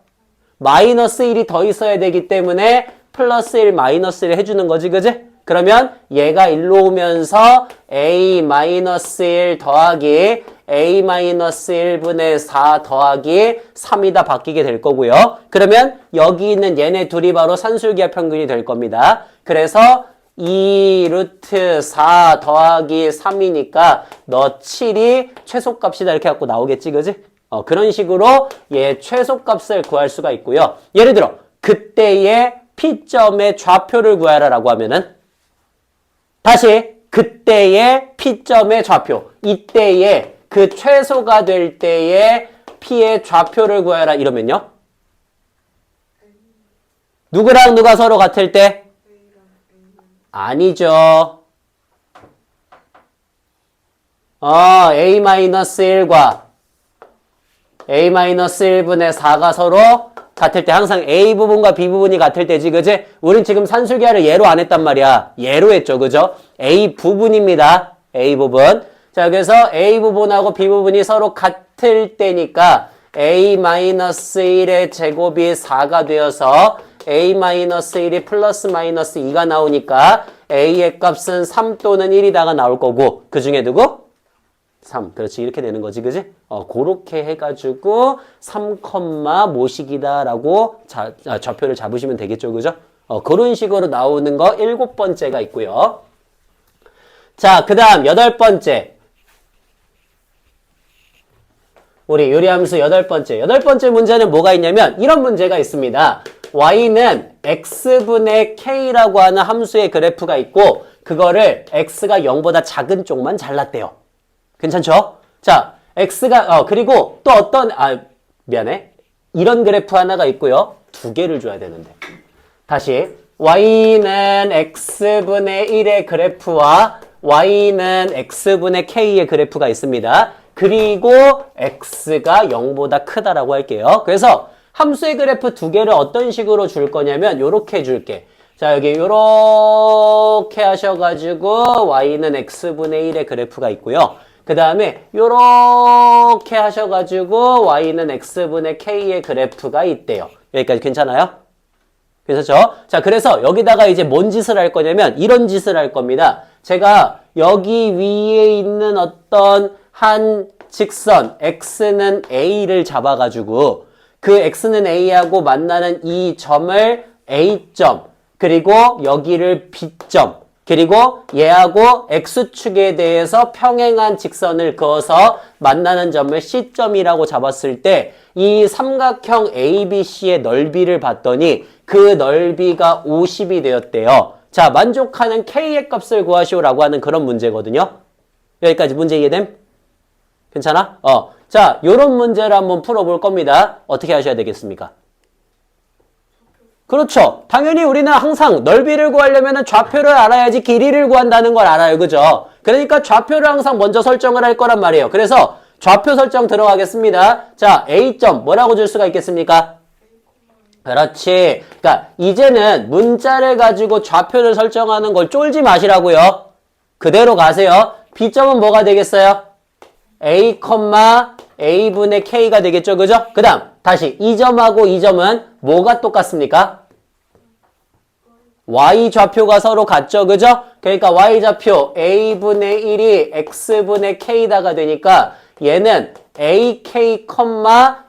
마이너스 1이 더 있어야 되기 때문에 플러스 1, 마이너스 1 해주는 거지. 그지? 그러면 얘가 1로 오면서 A-1 더하기 A-1분의 4 더하기 3이 다 바뀌게 될 거고요. 그러면 여기 있는 얘네 둘이 바로 산술기하 평균이 될 겁니다. 그래서 2 루트 4 더하기 3이니까 너 7이 최소값이다 이렇게 갖고 나오겠지. 그지? 그런 식으로 얘 최소값을 구할 수가 있고요. 예를 들어 그때의 P점의 좌표를 구하라 라고 하면은 다시 그때의 P점의 좌표, 이때의 그 최소가 될 때의 P의 좌표를 구하라 이러면요. 누구랑 누가 서로 같을 때? 아니죠. A-1과 A-1분의 4가 서로 같을 때 항상 A 부분과 B 부분이 같을 때지. 그지? 우린 지금 산술기하를 얘로 안 했단 말이야. 얘로 했죠. 그죠? A 부분입니다. A 부분. 자, 그래서 A 부분하고 B 부분이 서로 같을 때니까 A-1의 제곱이 4가 되어서 A-1이 플러스 마이너스 2가 나오니까 A의 값은 3 또는 1이다가 나올 거고 그 중에 누구? 3. 그렇지. 이렇게 되는 거지. 그지? 그렇게 해가지고 3, 모식이다라고 좌표를 잡으시면 되겠죠. 그죠? 그런 식으로 나오는 거 7번째가 있고요. 자, 그 다음 8번째. 우리 요리함수 8번째. 8번째 문제는 뭐가 있냐면 이런 문제가 있습니다. y는 x분의 k라고 하는 함수의 그래프가 있고 그거를 x가 0보다 작은 쪽만 잘랐대요. 괜찮죠? 자, x가 그리고 또 어떤 미안해. 이런 그래프 하나가 있고요. 두 개를 줘야 되는데. 다시 y는 x분의 1의 그래프와 y는 x분의 k의 그래프가 있습니다. 그리고 x가 0보다 크다라고 할게요. 그래서 함수의 그래프 두 개를 어떤 식으로 줄 거냐면 요렇게 줄게. 자, 여기 요렇게 하셔가지고 y는 x분의 1의 그래프가 있고요. 그 다음에 요렇게 하셔가지고 y는 x분의 k의 그래프가 있대요. 여기까지 괜찮아요? 괜찮죠? 자, 그래서 여기다가 이제 뭔 짓을 할 거냐면 이런 짓을 할 겁니다. 제가 여기 위에 있는 어떤 한 직선 x는 a를 잡아가지고 그 x는 a하고 만나는 이 점을 a점 그리고 여기를 b점 그리고 얘하고 x축에 대해서 평행한 직선을 그어서 만나는 점을 c점이라고 잡았을 때 이 삼각형 ABC의 넓이를 봤더니 그 넓이가 50이 되었대요. 자, 만족하는 K의 값을 구하시오라고 하는 그런 문제거든요. 여기까지 문제 이해됨? 괜찮아? 자, 요런 문제를 한번 풀어볼 겁니다. 어떻게 하셔야 되겠습니까? 그렇죠. 당연히 우리는 항상 넓이를 구하려면 좌표를 알아야지 길이를 구한다는 걸 알아요. 그죠? 그러니까 좌표를 항상 먼저 설정을 할 거란 말이에요. 그래서 좌표 설정 들어가겠습니다. 자, A점 뭐라고 줄 수가 있겠습니까? 그렇지. 그러니까 이제는 문자를 가지고 좌표를 설정하는 걸 쫄지 마시라고요. 그대로 가세요. B점은 뭐가 되겠어요? A, A분의 K가 되겠죠. 그죠? 그 다음 다시 이 점하고 이 점은 뭐가 똑같습니까? Y 좌표가 서로 같죠. 그죠? 그러니까 Y 좌표 A분의 1이 X분의 K다가 되니까 얘는 AK,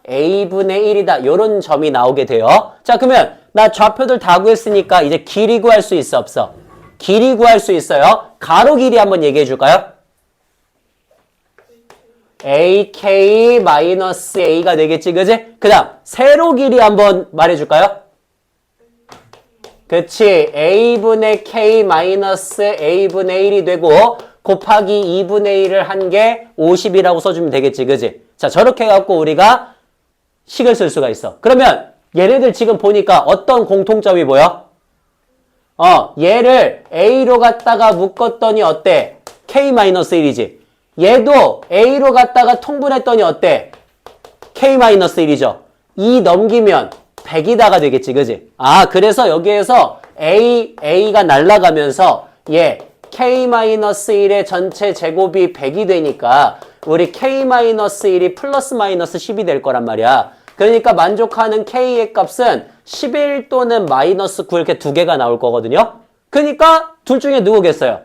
A분의 1이다. 요런 점이 나오게 돼요. 자, 그러면 나 좌표들 다 구했으니까 이제 길이 구할 수 있어, 없어? 길이 구할 수 있어요. 가로 길이 한번 얘기해 줄까요? AK-A가 되겠지, 그지? 그 다음 세로 길이 한번 말해 줄까요? 그치. A분의 K-A분의 1이 되고 곱하기 2분의 1을 한 게 50이라고 써주면 되겠지. 그지? 자, 저렇게 해갖고 우리가 식을 쓸 수가 있어. 그러면 얘네들 지금 보니까 어떤 공통점이 보여? 얘를 A로 갖다가 묶었더니 어때? K-1이지. 얘도 A로 갖다가 통분했더니 어때? K-1이죠. 2 넘기면 100이다가 되겠지. 그지? 아, 그래서 여기에서 A가 날아가면서 얘 K-1의 전체 제곱이 100이 되니까 우리 K-1이 플러스 마이너스 10이 될 거란 말이야. 그러니까 만족하는 K의 값은 11 또는 마이너스 9 이렇게 두 개가 나올 거거든요. 그러니까 둘 중에 누구겠어요?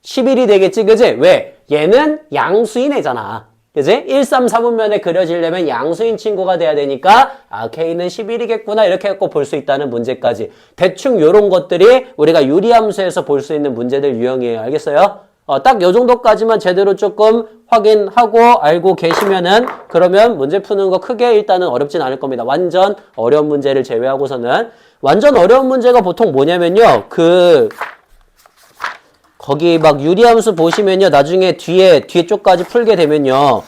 11이 되겠지. 그지? 왜? 얘는 양수인 애잖아. 그지? 1, 3, 4분면에 그려지려면 양수인 친구가 돼야 되니까 아, K는 11이겠구나 이렇게 갖고 볼 수 있다는 문제까지. 대충 요런 것들이 우리가 유리함수에서 볼 수 있는 문제들 유형이에요. 알겠어요? 딱 요 정도까지만 제대로 조금 확인하고 알고 계시면은 그러면 문제 푸는 거 크게 일단은 어렵진 않을 겁니다. 완전 어려운 문제를 제외하고서는. 완전 어려운 문제가 보통 뭐냐면요. 거기 막 유리함수 보시면요. 나중에 뒤에 쪽까지 풀게 되면요.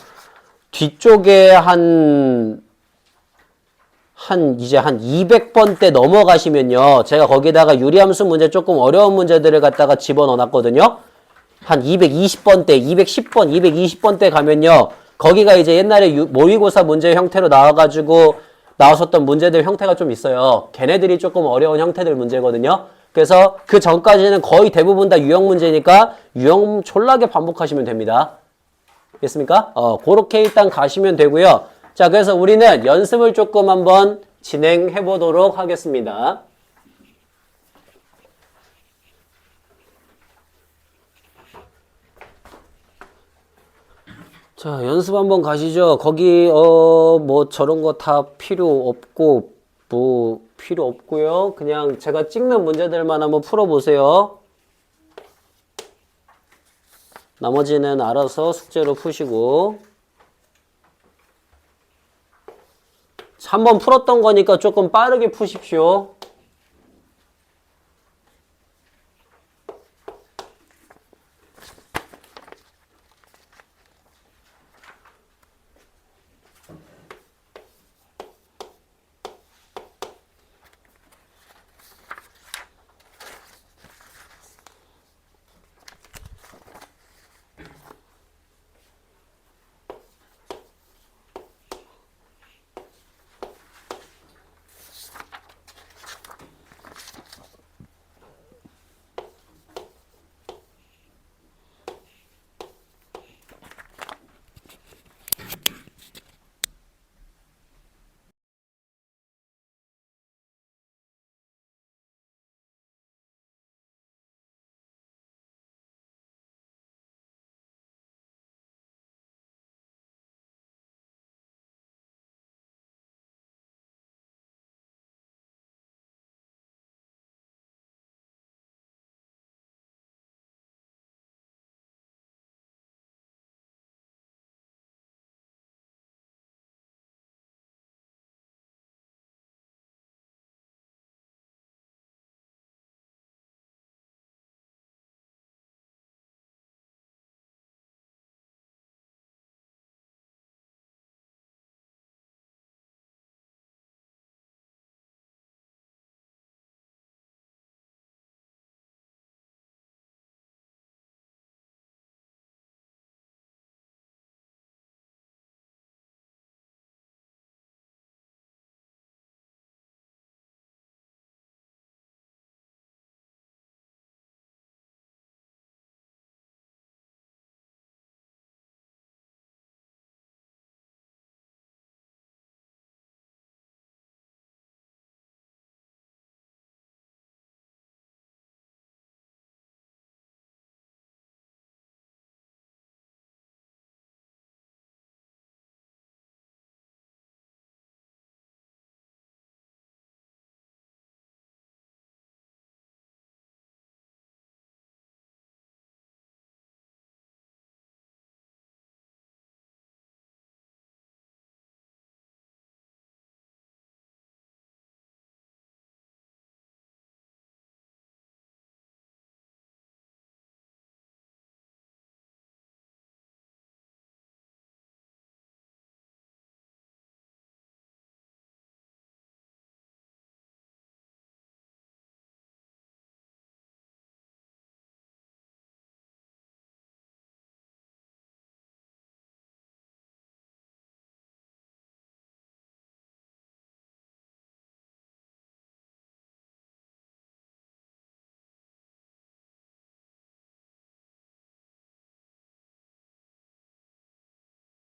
뒤쪽에 이제 한 200번대 넘어가시면요. 제가 거기다가 유리함수 문제 조금 어려운 문제들을 갖다가 집어넣어 놨거든요. 한 220번대, 210번, 220번대 가면요. 거기가 이제 옛날에 모의고사 문제 형태로 나왔었던 문제들 형태가 좀 있어요. 걔네들이 조금 어려운 형태들 문제거든요. 그래서 그 전까지는 거의 대부분 다 유형 문제니까 유형 졸라게 반복하시면 됩니다. 됐습니까? 그렇게 일단 가시면 되고요. 자, 그래서 우리는 연습을 조금 한번 진행해 보도록 하겠습니다. 자, 연습 한번 가시죠. 거기 뭐 저런 거 다 필요 없고요. 그냥 제가 찍는 문제들만 한번 풀어보세요. 나머지는 알아서 숙제로 푸시고. 한 번 풀었던 거니까 조금 빠르게 푸십시오.